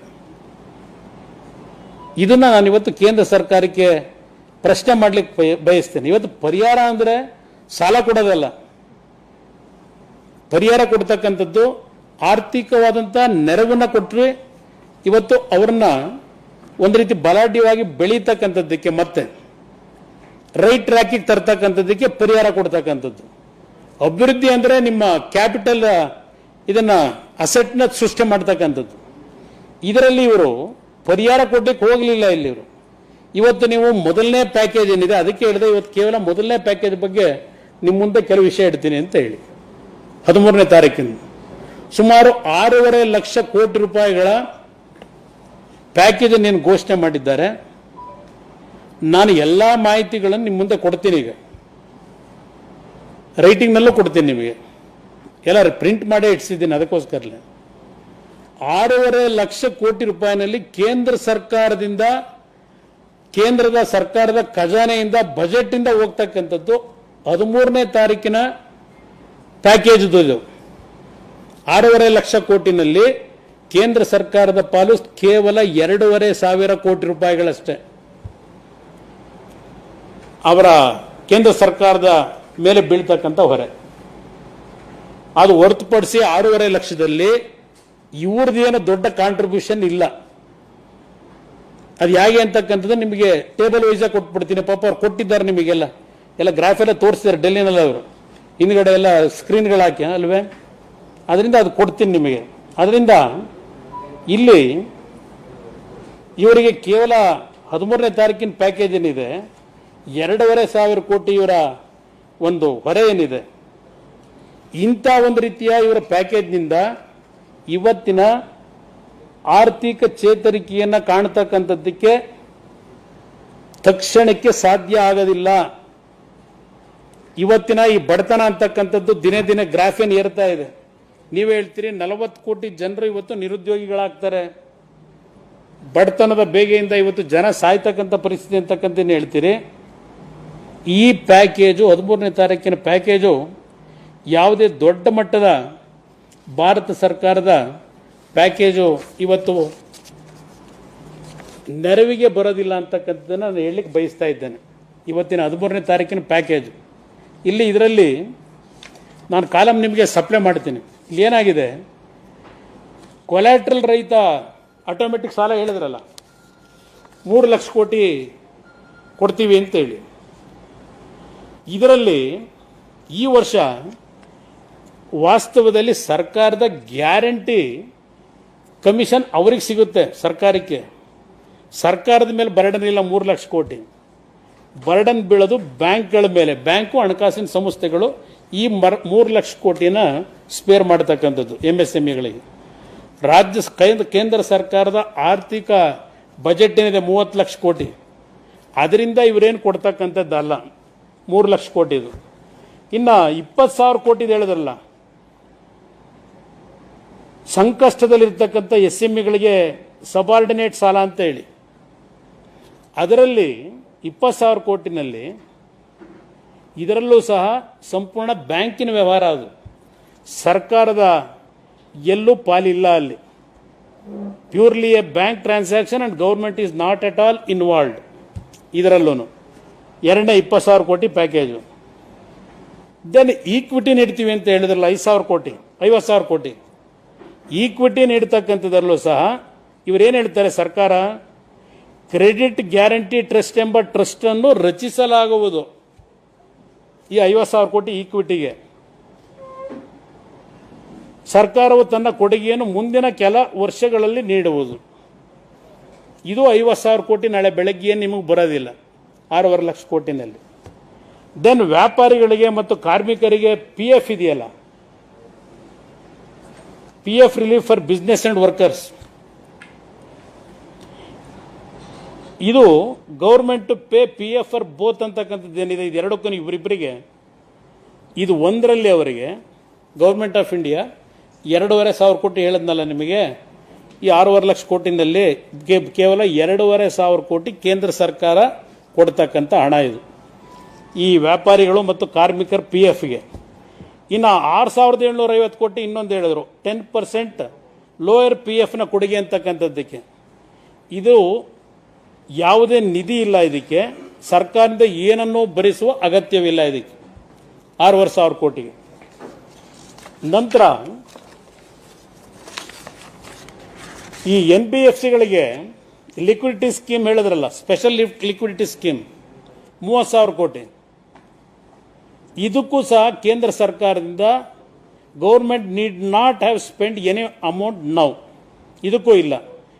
ಇದನ್ನ ನಾನು ಇವತ್ತು ಕೇಂದ್ರ ಸರ್ಕಾರಕ್ಕೆ ಪ್ರಶ್ನೆ ಮಾಡ್ಲಿಕ್ಕೆ ಬಯಸ್ತೇನೆ. ಇವತ್ತು ಪರಿಹಾರ ಅಂದ್ರೆ ಸಾಲ ಕೊಡೋದಲ್ಲ, ಪರಿಹಾರ ಕೊಡ್ತಕ್ಕಂಥದ್ದು ಆರ್ಥಿಕವಾದಂಥ ನೆರವನ್ನ ಕೊಟ್ಟರೆ ಇವತ್ತು ಅವ್ರನ್ನ ಒಂದು ರೀತಿ ಬಲಾಢ್ಯವಾಗಿ ಬೆಳೀತಕ್ಕಂಥದ್ದಕ್ಕೆ ಮತ್ತೆ ರೈಟ್ ಟ್ರ್ಯಾಕಿಗೆ ತರ್ತಕ್ಕಂಥದ್ದಕ್ಕೆ ಪರಿಹಾರ ಕೊಡ್ತಕ್ಕಂಥದ್ದು. ಅಭಿವೃದ್ಧಿ ಅಂದರೆ ನಿಮ್ಮ ಕ್ಯಾಪಿಟಲ್ ಇದನ್ನ ಅಸೆಟ್ನ ಸೃಷ್ಟಿ ಮಾಡ್ತಕ್ಕಂಥದ್ದು. ಇದರಲ್ಲಿ ಇವರು ಪರಿಹಾರ ಕೊಡ್ಲಿಕ್ಕೆ ಹೋಗಲಿಲ್ಲ. ಇಲ್ಲಿ ಇವರು ಇವತ್ತು ನೀವು ಮೊದಲನೇ ಪ್ಯಾಕೇಜ್ ಏನಿದೆ ಅದಕ್ಕೆ ಹೇಳಿದೆ, ಇವತ್ತು ಕೇವಲ ಮೊದಲನೇ ಪ್ಯಾಕೇಜ್ ಬಗ್ಗೆ ನಿಮ್ಮ ಮುಂದೆ ಕೆಲವು ವಿಷಯ ಇಡ್ತೀನಿ ಅಂತ ಹೇಳಿ 13ನೇ ತಾರೀಕಿನ ಸುಮಾರು 6.5 ಲಕ್ಷ ಕೋಟಿ ರೂಪಾಯಿಗಳ ಪ್ಯಾಕೇಜ್ ಏನು ಘೋಷಣೆ ಮಾಡಿದ್ದಾರೆ. ನಾನು ಎಲ್ಲ ಮಾಹಿತಿಗಳನ್ನು ನಿಮ್ಮ ಮುಂದೆ ಕೊಡ್ತೀನಿ, ಈಗ ರೈಟಿಂಗ್ನಲ್ಲೂ ಕೊಡ್ತೀನಿ ನಿಮಗೆ, ಎಲ್ಲ ಪ್ರಿಂಟ್ ಮಾಡೇ ಇಡ್ಸಿದ್ದೀನಿ. ಅದಕ್ಕೋಸ್ಕರಲೇ 6.5 ಲಕ್ಷ ಕೋಟಿ ರೂಪಾಯಿನಲ್ಲಿ ಕೇಂದ್ರ ಸರ್ಕಾರದಿಂದ, ಕೇಂದ್ರದ ಸರ್ಕಾರದ ಖಜಾನೆಯಿಂದ, ಬಜೆಟ್ ಇಂದ ಹೋಗ್ತಕ್ಕಂಥದ್ದು 13ನೇ ತಾರೀಕಿನ ಪ್ಯಾಕೇಜ್. ಇದು 6.5 ಲಕ್ಷ ಕೋಟಿನಲ್ಲಿ ಕೇಂದ್ರ ಸರ್ಕಾರದ ಪಾಲು ಕೇವಲ 2,500 ಕೋಟಿ ರೂಪಾಯಿಗಳಷ್ಟೇ ಅವರ ಕೇಂದ್ರ ಸರ್ಕಾರದ ಮೇಲೆ ಬೀಳ್ತಕ್ಕಂಥ ಹೊರೆ. ಅದು ಹೊರತುಪಡಿಸಿ 6.5 ಲಕ್ಷದಲ್ಲಿ ಇವ್ರದ್ದೇನು ದೊಡ್ಡ ಕಾಂಟ್ರಿಬ್ಯೂಷನ್ ಇಲ್ಲ. ಅದು ಹೇಗೆ ಅಂತಕ್ಕಂಥದ್ದು ನಿಮಗೆ ಟೇಬಲ್ ವೈಸಾಗಿ ಕೊಟ್ಬಿಡ್ತೀನಿ. ಪಾಪ ಅವ್ರು ಕೊಟ್ಟಿದ್ದಾರೆ ನಿಮಗೆಲ್ಲ, ಎಲ್ಲ ಗ್ರಾಫ್ ಎಲ್ಲ ತೋರಿಸ್ತಾರೆ ಡೆಲ್ಲಿನಲ್ಲಿ ಅವರು, ಹಿಂದ್ಗಡೆ ಎಲ್ಲ ಸ್ಕ್ರೀನ್ಗಳು ಹಾಕಿ ಅಲ್ವೇ, ಅದರಿಂದ ಅದು ಕೊಡ್ತೀನಿ ನಿಮಗೆ. ಅದರಿಂದ ಇಲ್ಲಿ ಇವರಿಗೆ ಕೇವಲ 13ನೇ ತಾರೀಕಿನ ಪ್ಯಾಕೇಜ್ ಏನಿದೆ, 2,500 ಕೋಟಿ ಇವರ ಒಂದು ಹೊರೆ ಏನಿದೆ, ಇಂಥ ಒಂದು ರೀತಿಯ ಇವರ ಪ್ಯಾಕೇಜ್ನಿಂದ ಇವತ್ತಿನ ಆರ್ಥಿಕ ಚೇತರಿಕೆಯನ್ನು ಕಾಣತಕ್ಕಂಥದ್ದಕ್ಕೆ ತಕ್ಷಣಕ್ಕೆ ಸಾಧ್ಯ ಆಗೋದಿಲ್ಲ. ಇವತ್ತಿನ ಈ ಬಡತನ ಅಂತಕ್ಕಂಥದ್ದು ದಿನೇ ದಿನೇ ಗ್ರಾಫ್ ಏನು ಏರ್ತಾ ಇದೆ. ನೀವು ಹೇಳ್ತೀರಿ 40 ಕೋಟಿ ಜನರು ಇವತ್ತು ನಿರುದ್ಯೋಗಿಗಳಾಗ್ತಾರೆ, ಬಡತನದ ಬೇಗೆಯಿಂದ ಇವತ್ತು ಜನ ಸಾಯ್ತಕ್ಕಂಥ ಪರಿಸ್ಥಿತಿ ಅಂತಕ್ಕಂಥದ್ದು ಹೇಳ್ತೀರಿ. ಈ ಪ್ಯಾಕೇಜು 13ನೇ ತಾರೀಕಿನ ಪ್ಯಾಕೇಜು ಯಾವುದೇ ದೊಡ್ಡ ಮಟ್ಟದ ಭಾರತ ಸರ್ಕಾರದ ಪ್ಯಾಕೇಜು ಇವತ್ತು ನೆರವಿಗೆ ಬರೋದಿಲ್ಲ ಅಂತಕ್ಕಂಥದ್ದನ್ನು ನಾನು ಹೇಳಲಿಕ್ಕೆ ಬಯಸ್ತಾ ಇದ್ದೇನೆ. ಇವತ್ತಿನ 13ನೇ ತಾರೀಕಿನ ಪ್ಯಾಕೇಜು ಇಲ್ಲಿ ಇದರಲ್ಲಿ ನಾನು ಕಾಲಮ್ ನಿಮಗೆ ಸಪ್ಲೈ ಮಾಡ್ತೀನಿ. ಇಲ್ಲಿ ಏನಾಗಿದೆ, ಕೊಲ್ಯಾಟ್ರಲ್ ರಹಿತ ಆಟೋಮೆಟಿಕ್ ಸಾಲ ಹೇಳಿದ್ರಲ್ಲ, 3 ಲಕ್ಷ ಕೋಟಿ ಕೊಡ್ತೀವಿ ಅಂತೇಳಿ, ಇದರಲ್ಲಿ ಈ ವರ್ಷ ವಾಸ್ತವದಲ್ಲಿ ಸರ್ಕಾರದ ಗ್ಯಾರಂಟಿ ಕಮಿಷನ್ ಅವ್ರಿಗೆ ಸಿಗುತ್ತೆ. ಸರ್ಕಾರಕ್ಕೆ ಸರ್ಕಾರದ ಮೇಲೆ ಬರ್ಡನ್ ಇಲ್ಲ. 3 ಲಕ್ಷ ಕೋಟಿ ಬರ್ಡನ್ ಬೀಳೋದು ಬ್ಯಾಂಕ್ಗಳ ಮೇಲೆ. ಬ್ಯಾಂಕು ಹಣಕಾಸಿನ ಸಂಸ್ಥೆಗಳು ಈ 3 ಲಕ್ಷ ಕೋಟಿನ ಸ್ಪೇರ್ ಮಾಡತಕ್ಕಂಥದ್ದು MSMEಗಳಿಗೆ. ಕೇಂದ್ರ ಸರ್ಕಾರದ ಆರ್ಥಿಕ ಬಜೆಟ್ ಏನಿದೆ 30 ಲಕ್ಷ ಕೋಟಿ, ಅದರಿಂದ ಇವರೇನು ಕೊಡ್ತಕ್ಕಂಥದ್ದಲ್ಲ 3 ಲಕ್ಷ ಕೋಟಿದು. ಇನ್ನು 20,000 ಕೋಟಿದು ಹೇಳಿದ್ರಲ್ಲ, ಸಂಕಷ್ಟದಲ್ಲಿರ್ತಕ್ಕಂಥ SMEಗಳಿಗೆ ಸಬಾರ್ಡಿನೇಟ್ ಸಾಲ ಅಂತ ಹೇಳಿ, ಅದರಲ್ಲಿ 20,000 ಕೋಟಿನಲ್ಲಿ ಇದರಲ್ಲೂ ಸಹ ಸಂಪೂರ್ಣ ಬ್ಯಾಂಕಿನ ವ್ಯವಹಾರ. ಅದು ಸರ್ಕಾರದ ಎಲ್ಲೂ ಪಾಲಿಲ್ಲ. ಅಲ್ಲಿ purely A bank transaction and government is not at all involved. ಇದರಲ್ಲೂ ಎರಡನೇ 20,000 ಕೋಟಿ ಪ್ಯಾಕೇಜು. ದೆನ್ ಈಕ್ವಿಟಿ ನೀಡ್ತೀವಿ ಅಂತ ಹೇಳಿದ್ರಲ್ಲ 50,000 ಕೋಟಿ ಈಕ್ವಿಟಿ ನೀಡ್ತಕ್ಕಂಥದ್ರಲ್ಲೂ ಸಹ ಇವರೇನು ಹೇಳ್ತಾರೆ, ಸರ್ಕಾರ ಕ್ರೆಡಿಟ್ ಗ್ಯಾರಂಟಿ ಟ್ರಸ್ಟ್ ಎಂಬ ಟ್ರಸ್ಟ್ ಅನ್ನು ರಚಿಸಲಾಗುವುದು ಈ 50,000 ಕೋಟಿ ಈಕ್ವಿಟಿಗೆ. ಸರ್ಕಾರವು ತನ್ನ ಕೊಡುಗೆಯನ್ನು ಮುಂದಿನ ಕೆಲ ವರ್ಷಗಳಲ್ಲಿ ನೀಡುವುದು. ಇದು 50,000 ಕೋಟಿ ನಾಳೆ ಬೆಳಗ್ಗೆ ನಿಮಗೆ ಬರೋದಿಲ್ಲ, 6.5 ಲಕ್ಷ ಕೋಟಿನಲ್ಲಿ. ದೆನ್ ವ್ಯಾಪಾರಿಗಳಿಗೆ ಮತ್ತು ಕಾರ್ಮಿಕರಿಗೆ PF ಇದೆಯಲ್ಲ, PF relief for business and workers, ಇದು government pay PF for both ಅಂತಕ್ಕಂಥದ್ದು ಏನಿದೆ, ಇದು ಎರಡಕ್ಕೂ ಇವರಿಬ್ಬರಿಗೆ, ಇದು ಒಂದರಲ್ಲಿ ಅವರಿಗೆ ಗೌರ್ಮೆಂಟ್ ಆಫ್ ಇಂಡಿಯಾ 2,500 ಕೋಟಿ ಹೇಳಿದ್ನಲ್ಲ ನಿಮಗೆ, ಈ 6.5 ಲಕ್ಷ ಕೋಟಿನಲ್ಲಿ ಕೇವಲ 2,500 ಕೋಟಿ ಕೇಂದ್ರ ಸರ್ಕಾರ ಕೊಡ್ತಕ್ಕಂಥ ಹಣ ಇದು ಈ ವ್ಯಾಪಾರಿಗಳು ಮತ್ತು ಕಾರ್ಮಿಕರ PFಗೆ. ಇನ್ನು 6,750 ಕೋಟಿ ಇನ್ನೊಂದು ಹೇಳಿದ್ರು, 10% ಲೋಯರ್ PFನ ಕೊಡುಗೆ ಅಂತಕ್ಕಂಥದ್ದಕ್ಕೆ. ಇದು ಯಾವುದೇ ನಿಧಿ ಇಲ್ಲ, ಇದಕ್ಕೆ ಸರ್ಕಾರದಿಂದ ಏನನ್ನೂ ಭರಿಸುವ ಅಗತ್ಯವಿಲ್ಲ. ಇದಕ್ಕೆ 6,500 ಕೋಟಿಗೆ. ನಂತರ ಈ NBFCಗಳಿಗೆ ಲಿಕ್ವಿಡಿಟಿ ಸ್ಕೀಮ್ ಹೇಳಿದ್ರಲ್ಲ, ಸ್ಪೆಷಲ್ ಲಿಕ್ವಿಡಿಟಿ ಸ್ಕೀಮ್ 30,000 ಕೋಟಿ. ಇದಕ್ಕೂ ಸಹ ಕೇಂದ್ರ ಸರ್ಕಾರದಿಂದ government need not have spend any amount now, ಇದಕ್ಕೂ ಇಲ್ಲ.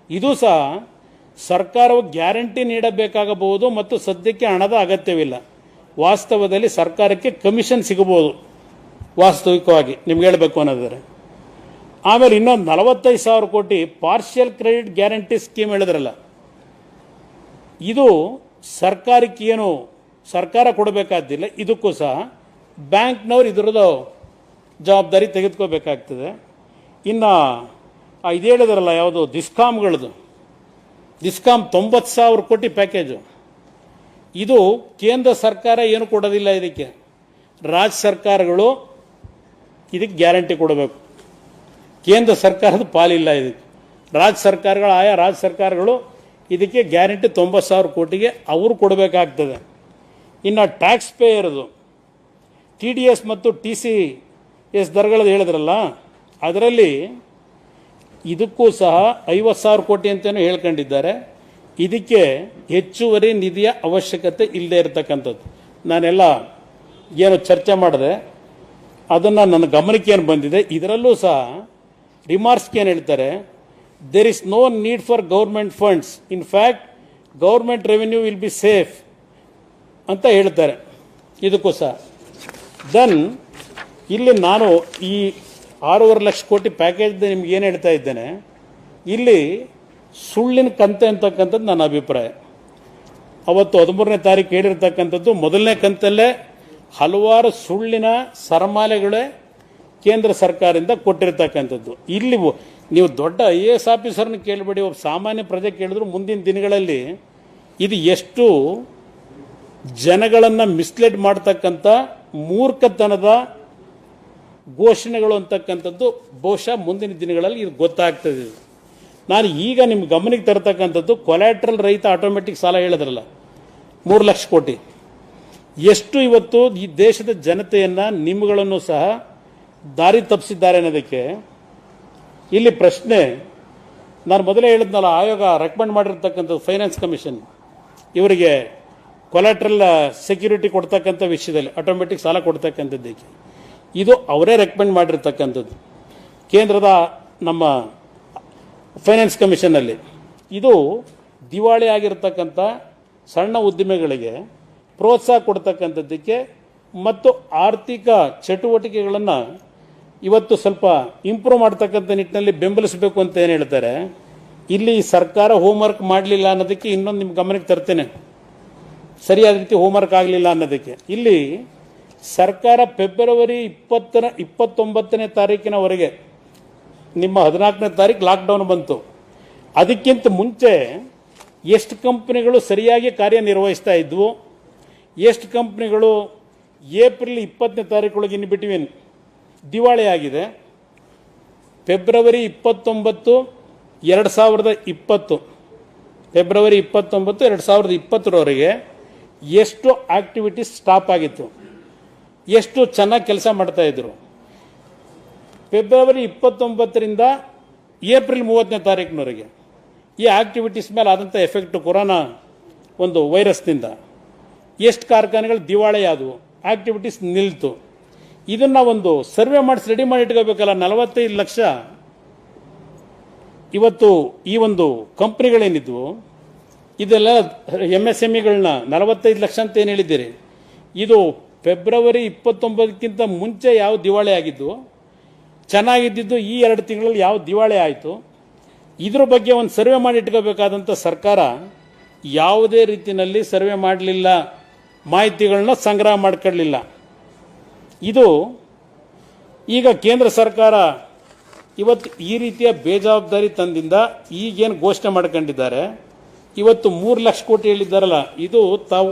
ಇದು ಸಹ ಸರ್ಕಾರವು ಗ್ಯಾರಂಟಿ ನೀಡಬೇಕಾಗಬಹುದು ಮತ್ತು ಸದ್ಯಕ್ಕೆ ಹಣದ ಅಗತ್ಯವಿಲ್ಲ. ವಾಸ್ತವದಲ್ಲಿ ಸರ್ಕಾರಕ್ಕೆ ಕಮಿಷನ್ ಸಿಗಬಹುದು ವಾಸ್ತವಿಕವಾಗಿ ನಿಮ್ಗೆ ಹೇಳಬೇಕು ಅನ್ನೋದಾದ್ರೆ. ಆಮೇಲೆ ಇನ್ನೊಂದು 45,000 ಕೋಟಿ ಪಾರ್ಷಿಯಲ್ ಕ್ರೆಡಿಟ್ ಗ್ಯಾರಂಟಿ ಸ್ಕೀಮ್ ಹೇಳಿದ್ರಲ್ಲ, ಇದು ಸರ್ಕಾರಕ್ಕೆ ಏನು ಸರ್ಕಾರ ಕೊಡಬೇಕಾದಿಲ್ಲ, ಇದಕ್ಕೂ ಸಹ ಬ್ಯಾಂಕ್ನವ್ರು ಇದರದ್ದು ಜವಾಬ್ದಾರಿ ತೆಗೆದುಕೋಬೇಕಾಗ್ತದೆ. ಇನ್ನು ಇದು ಹೇಳಿದ್ರಲ್ಲ ಯಾವುದು ಡಿಸ್ಕಾಮ್ಗಳದ್ದು, ಡಿಸ್ಕಾಮ್ 90,000 ಕೋಟಿ ಪ್ಯಾಕೇಜು. ಇದು ಕೇಂದ್ರ ಸರ್ಕಾರ ಏನು ಕೊಡೋದಿಲ್ಲ, ಇದಕ್ಕೆ ರಾಜ್ಯ ಸರ್ಕಾರಗಳು ಇದಕ್ಕೆ ಗ್ಯಾರಂಟಿ ಕೊಡಬೇಕು. ಕೇಂದ್ರ ಸರ್ಕಾರದ ಪಾಲಿಲ್ಲ ಇದಕ್ಕೆ. ಆಯಾ ರಾಜ್ಯ ಸರ್ಕಾರಗಳು ಇದಕ್ಕೆ ಗ್ಯಾರಂಟಿ 90,000 ಕೋಟಿಗೆ ಅವರು ಕೊಡಬೇಕಾಗ್ತದೆ. ಇನ್ನು ಟ್ಯಾಕ್ಸ್ ಪೇಯರ್ದು TDS ಮತ್ತು TCS ದರಗಳದ್ದು ಹೇಳಿದ್ರಲ್ಲ, ಅದರಲ್ಲಿ ಇದಕ್ಕೂ ಸಹ 50,000 ಕೋಟಿ ಅಂತಲೂ ಹೇಳ್ಕೊಂಡಿದ್ದಾರೆ. ಇದಕ್ಕೆ ಹೆಚ್ಚುವರಿ ನಿಧಿಯ ಅವಶ್ಯಕತೆ ಇಲ್ಲದೆ ಇರತಕ್ಕಂಥದ್ದು. ನಾನೆಲ್ಲ ಏನು ಚರ್ಚೆ ಮಾಡಿದೆ ಅದನ್ನು ನನ್ನ ಗಮನಕ್ಕೆ ಏನು ಬಂದಿದೆ, ಇದರಲ್ಲೂ ಸಹ ರಿಮಾರ್ಕ್ಸ್ಗೆ ಏನು ಹೇಳ್ತಾರೆ, there is no need for government funds, in fact government revenue will be safe ಅಂತ ಹೇಳ್ತಾರೆ. ಇದಕ್ಕೂ ಸಹ ದೆನ್ ಇಲ್ಲಿ ನಾನು ಈ 6.5 ಲಕ್ಷ ಕೋಟಿ ಪ್ಯಾಕೇಜ್ ನಿಮ್ಗೆ ಏನು ಹೇಳ್ತಾ ಇದ್ದೇನೆ, ಇಲ್ಲಿ ಸುಳ್ಳಿನ ಕಂತೆ ಅಂತಕ್ಕಂಥದ್ದು ನನ್ನ ಅಭಿಪ್ರಾಯ. ಅವತ್ತು 13ನೇ ತಾರೀಕು ಹೇಳಿರ್ತಕ್ಕಂಥದ್ದು ಮೊದಲನೇ ಕಂತಲ್ಲೇ ಹಲವಾರು ಸುಳ್ಳಿನ ಸರಮಾಲೆಗಳೇ ಕೇಂದ್ರ ಸರ್ಕಾರದಿಂದ ಕೊಟ್ಟಿರ್ತಕ್ಕಂಥದ್ದು. ಇಲ್ಲಿ ನೀವು ದೊಡ್ಡ IAS ಆಫೀಸರ್ನ ಕೇಳಬೇಡಿ, ಒಬ್ಬ ಸಾಮಾನ್ಯ ಪ್ರಜೆ ಕೇಳಿದ್ರು ಮುಂದಿನ ದಿನಗಳಲ್ಲಿ ಇದು ಎಷ್ಟು ಜನಗಳನ್ನು ಮಿಸ್ಲೀಡ್ ಮಾಡ್ತಕ್ಕಂಥ ಮೂರ್ಖತನದ ಘೋಷಣೆಗಳು ಅಂತಕ್ಕಂಥದ್ದು ಬಹುಶಃ ಮುಂದಿನ ದಿನಗಳಲ್ಲಿ ಇದು ಗೊತ್ತಾಗ್ತದೆ. ನಾನು ಈಗ ನಿಮ್ಮ ಗಮನಕ್ಕೆ ತರತಕ್ಕಂಥದ್ದು ಕೊಲ್ಯಾಟ್ರಲ್ ರಹಿತ ಆಟೋಮೆಟಿಕ್ ಸಾಲ ಹೇಳಿದ್ರಲ್ಲ 3 ಲಕ್ಷ ಕೋಟಿ, ಎಷ್ಟು ಇವತ್ತು ಈ ದೇಶದ ಜನತೆಯನ್ನು ನಿಮ್ಮಗಳನ್ನು ಸಹ ದಾರಿ ತಪ್ಪಿಸಿದ್ದಾರೆ ಅನ್ನೋದಕ್ಕೆ ಇಲ್ಲಿ ಪ್ರಶ್ನೆ. ನಾನು ಮೊದಲೇ ಹೇಳಿದ್ನಲ್ಲ, ಆಯೋಗ ರೆಕಮೆಂಡ್ ಮಾಡಿರ್ತಕ್ಕಂಥದ್ದು ಫೈನಾನ್ಸ್ ಕಮಿಷನ್ ಇವರಿಗೆ ಕೊಲ್ಯಾಟ್ರಲ್ ಸೆಕ್ಯೂರಿಟಿ ಕೊಡ್ತಕ್ಕಂಥ ವಿಷಯದಲ್ಲಿ ಆಟೋಮೆಟಿಕ್ ಸಾಲ ಕೊಡ್ತಕ್ಕಂಥದ್ದಕ್ಕೆ ಇದು ಅವರೇ ರೆಕಮೆಂಡ್ ಮಾಡಿರ್ತಕ್ಕಂಥದ್ದು ಕೇಂದ್ರದ ನಮ್ಮ ಫೈನಾನ್ಸ್ ಕಮಿಷನ್ನಲ್ಲಿ. ಇದು ದಿವಾಳಿ ಆಗಿರ್ತಕ್ಕಂಥ ಸಣ್ಣ ಉದ್ದಿಮೆಗಳಿಗೆ ಪ್ರೋತ್ಸಾಹ ಕೊಡ್ತಕ್ಕಂಥದ್ದಕ್ಕೆ ಮತ್ತು ಆರ್ಥಿಕ ಚಟುವಟಿಕೆಗಳನ್ನು ಇವತ್ತು ಸ್ವಲ್ಪ ಇಂಪ್ರೂವ್ ಮಾಡ್ತಕ್ಕಂಥ ನಿಟ್ಟಿನಲ್ಲಿ ಬೆಂಬಲಿಸಬೇಕು ಅಂತ ಏನು ಹೇಳ್ತಾರೆ. ಇಲ್ಲಿ ಸರ್ಕಾರ ಹೋಮ್ವರ್ಕ್ ಮಾಡಲಿಲ್ಲ ಅನ್ನೋದಕ್ಕೆ ಇನ್ನೊಂದು ನಿಮ್ಮ ಗಮನಕ್ಕೆ ತರ್ತೇನೆ, ಸರಿಯಾದ ರೀತಿ ಹೋಮ್ವರ್ಕ್ ಆಗಲಿಲ್ಲ ಅನ್ನೋದಕ್ಕೆ. ಇಲ್ಲಿ ಸರ್ಕಾರ ಫೆಬ್ರವರಿ 29ನೇ ತಾರೀಕಿನವರೆಗೆ, ನಿಮ್ಮ 14ನೇ ತಾರೀಕು ಲಾಕ್ಡೌನ್ ಬಂತು, ಅದಕ್ಕಿಂತ ಮುಂಚೆ ಎಷ್ಟು ಕಂಪ್ನಿಗಳು ಸರಿಯಾಗಿ ಕಾರ್ಯನಿರ್ವಹಿಸ್ತಾ ಇದ್ವು, ಎಷ್ಟು ಕಂಪ್ನಿಗಳು ಏಪ್ರಿಲ್ 20ನೇ ತಾರೀಕೊಳಗೆ ಇನ್ ಬಿಟ್ವೀನ್ ದಿವಾಳಿ ಆಗಿದೆ, ಫೆಬ್ರವರಿ 29, 2020 ಫೆಬ್ರವರಿ 29, 2020ರವರೆಗೆ ಎಷ್ಟು ಆಕ್ಟಿವಿಟೀಸ್ ಸ್ಟಾಪ್ ಆಗಿತ್ತು, ಎಷ್ಟು ಚೆನ್ನಾಗಿ ಕೆಲಸ ಮಾಡ್ತಾ ಇದ್ರು. ಫೆಬ್ರವರಿ 29ರಿಂದ ಏಪ್ರಿಲ್ 30ನೇ ತಾರೀಕಿನವರೆಗೆ ಈ ಆಕ್ಟಿವಿಟೀಸ್ ಮೇಲೆ ಆದಂಥ ಎಫೆಕ್ಟ್ ಕೊರೋನಾ ಒಂದು ವೈರಸ್ನಿಂದ ಎಷ್ಟು ಕಾರ್ಖಾನೆಗಳು ದಿವಾಳಿ ಆದವು, ಆಕ್ಟಿವಿಟೀಸ್ ನಿಲ್ತು. ಇದನ್ನು ಒಂದು ಸರ್ವೆ ಮಾಡಿಸಿ ರೆಡಿ ಮಾಡಿ ಇಟ್ಕೋಬೇಕಲ್ಲ. 45 ಲಕ್ಷ ಇವತ್ತು ಈ ಒಂದು ಕಂಪ್ನಿಗಳೇನಿದ್ವು ಇದೆಲ್ಲ MSMEಗಳನ್ನ 45 ಲಕ್ಷ ಅಂತ ಏನು ಹೇಳಿದ್ದೀರಿ, ಇದು ಫೆಬ್ರವರಿ 29ಕ್ಕಿಂತ ಮುಂಚೆ ಯಾವ ದಿವಾಳಿ ಆಗಿದ್ದು, ಚೆನ್ನಾಗಿದ್ದು ಈ 2 ತಿಂಗಳಲ್ಲಿ ಯಾವ ದಿವಾಳಿ ಆಯಿತು, ಇದ್ರ ಬಗ್ಗೆ ಒಂದು ಸರ್ವೆ ಮಾಡಿ ಇಟ್ಕೋಬೇಕಾದಂಥ ಸರ್ಕಾರ ಯಾವುದೇ ರೀತಿಯಲ್ಲಿ ಸರ್ವೆ ಮಾಡಲಿಲ್ಲ, ಮಾಹಿತಿಗಳನ್ನ ಸಂಗ್ರಹ ಮಾಡ್ಕೊಳ್ಳಲಿಲ್ಲ. ಇದು ಈಗ ಕೇಂದ್ರ ಸರ್ಕಾರ ಇವತ್ತು ಈ ರೀತಿಯ ಬೇಜವಾಬ್ದಾರಿ ತಂದಿಂದ ಈಗೇನು ಘೋಷಣೆ ಮಾಡ್ಕೊಂಡಿದ್ದಾರೆ, ಇವತ್ತು 3 ಲಕ್ಷ ಕೋಟಿ ಹೇಳಿದ್ದಾರಲ್ಲ, ಇದು ತಾವು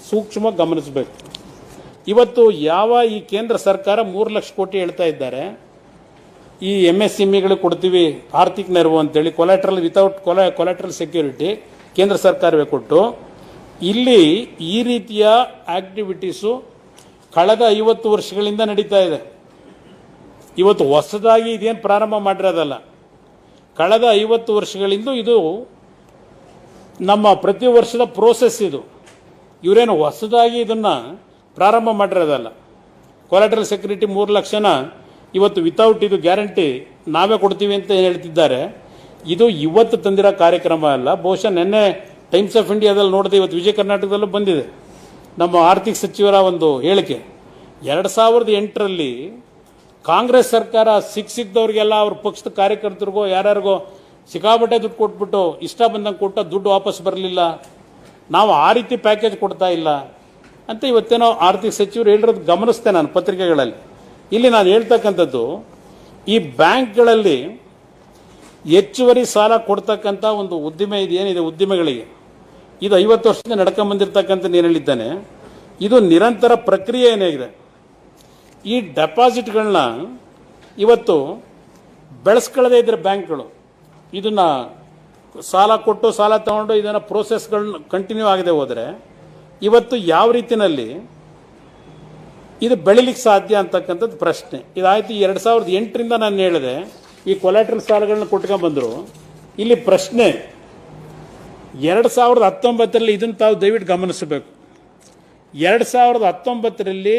ಸೂಕ್ಷ್ಮವಾಗಿ ಗಮನಿಸಬೇಕು. ಇವತ್ತು ಯಾವ ಈ ಕೇಂದ್ರ ಸರ್ಕಾರ 3 ಲಕ್ಷ ಕೋಟಿ ಹೇಳ್ತಾ ಇದ್ದಾರೆ, ಈ MSMEಗಳಿಗೆ ಕೊಡ್ತೀವಿ ಆರ್ಥಿಕ ನೆರವು ಅಂತೇಳಿ, ಕೊಲ್ಯಾಟ್ರಲ್ ವಿತೌಟ್ ಕೊಲ್ಯಾಟ್ರಲ್ ಸೆಕ್ಯೂರಿಟಿ ಕೇಂದ್ರ ಸರ್ಕಾರವೇ ಕೊಟ್ಟು, ಇಲ್ಲಿ ಈ ರೀತಿಯ ಆಕ್ಟಿವಿಟೀಸು ಕಳೆದ 50 ವರ್ಷಗಳಿಂದ ನಡೀತಾ ಇದೆ. ಇವತ್ತು ಹೊಸದಾಗಿ ಇದೇನು ಪ್ರಾರಂಭ ಮಾಡಿರೋದಲ್ಲ, ಕಳೆದ 50 ವರ್ಷಗಳಿಂದ ಇದು ನಮ್ಮ ಪ್ರತಿ ವರ್ಷದ ಪ್ರೋಸೆಸ್. ಇದು ಇವರೇನು ಹೊಸದಾಗಿ ಇದನ್ನು ಪ್ರಾರಂಭ ಮಾಡಿರೋದಲ್ಲ. ಕೊಲ್ಯಾಟ್ರಲ್ ಸೆಕ್ಯೂರಿಟಿ 3 ಲಕ್ಷನ ಇವತ್ತು ವಿತೌಟ್ ಇದು ಗ್ಯಾರಂಟಿ ನಾವೇ ಕೊಡ್ತೀವಿ ಅಂತ ಹೇಳ್ತಿದ್ದಾರೆ. ಇದು ಇವತ್ತು ತಂದಿರೋ ಕಾರ್ಯಕ್ರಮ ಅಲ್ಲ. ಬಹುಶಃ ನಿನ್ನೆ ಟೈಮ್ಸ್ ಆಫ್ ಇಂಡಿಯಾದಲ್ಲಿ ನೋಡಿದೆ, ಇವತ್ತು ವಿಜಯ ಕರ್ನಾಟಕದಲ್ಲೂ ಬಂದಿದೆ ನಮ್ಮ ಆರ್ಥಿಕ ಸಚಿವರ ಒಂದು ಹೇಳಿಕೆ. 2008ರಲ್ಲಿ ಕಾಂಗ್ರೆಸ್ ಸರ್ಕಾರ ಸಿಕ್ಕಿದ್ದವ್ರಿಗೆಲ್ಲ ಅವ್ರ ಪಕ್ಷದ ಕಾರ್ಯಕರ್ತರಿಗೋ ಯಾರ್ಯಾರಿಗೋ ಸಿಕ್ಕಾಪಟ್ಟೆ ದುಡ್ಡು ಕೊಟ್ಬಿಟ್ಟು ಇಷ್ಟ ಬಂದಂಗೆ ಕೊಟ್ಟ ದುಡ್ಡು ವಾಪಸ್ ಬರಲಿಲ್ಲ, ನಾವು ಆ ರೀತಿ ಪ್ಯಾಕೇಜ್ ಕೊಡ್ತಾ ಇಲ್ಲ ಅಂತ ಇವತ್ತೇನೋ ಆರ್ಥಿಕ ಸಚಿವರು ಹೇಳಿರೋದು ಗಮನಿಸ್ತೆ ನಾನು ಪತ್ರಿಕೆಗಳಲ್ಲಿ. ಇಲ್ಲಿ ನಾನು ಹೇಳ್ತಕ್ಕಂಥದ್ದು, ಈ ಬ್ಯಾಂಕ್ಗಳಲ್ಲಿ ಹೆಚ್ಚುವರಿ ಸಾಲ ಕೊಡ್ತಕ್ಕಂಥ ಒಂದು ಉದ್ದಿಮೆ ಇದೇನಿದೆ, ಉದ್ದಿಮೆಗಳಿಗೆ ಇದು 50 ವರ್ಷದಿಂದ ನಡ್ಕೊಂಬಂದಿರ್ತಕ್ಕಂಥ ಏನು ಹೇಳಿದ್ದಾನೆ, ಇದು ನಿರಂತರ ಪ್ರಕ್ರಿಯೆ ಏನಾಗಿದೆ. ಈ ಡೆಪಾಸಿಟ್ಗಳನ್ನ ಇವತ್ತು ಬೆಳೆಸ್ಕೊಳ್ಳದೇ ಇದ್ರೆ ಬ್ಯಾಂಕ್ಗಳು ಇದನ್ನು ಸಾಲ ಕೊಟ್ಟು ಸಾಲ ತಗೊಂಡು ಇದನ್ನು ಪ್ರೋಸೆಸ್ಗಳನ್ನ ಕಂಟಿನ್ಯೂ ಆಗದೆ ಹೋದರೆ ಇವತ್ತು ಯಾವ ರೀತಿಯಲ್ಲಿ ಇದು ಬೆಳಿಲಿಕ್ಕೆ ಸಾಧ್ಯ ಅಂತಕ್ಕಂಥದ್ದು ಪ್ರಶ್ನೆ. ಇದಾಯಿತು 2008ರಿಂದ ನಾನು ಹೇಳಿದೆ. ಈ ಕೊಲಾಟ್ರಲ್ ಸಾಲಗಳನ್ನ ಕೊಟ್ಕೊಂಡು ಬಂದರು. ಇಲ್ಲಿ ಪ್ರಶ್ನೆ 2019ರಲ್ಲಿ ಇದನ್ನು ತಾವು ದಯವಿಟ್ಟು ಗಮನಿಸಬೇಕು. 2019ರಲ್ಲಿ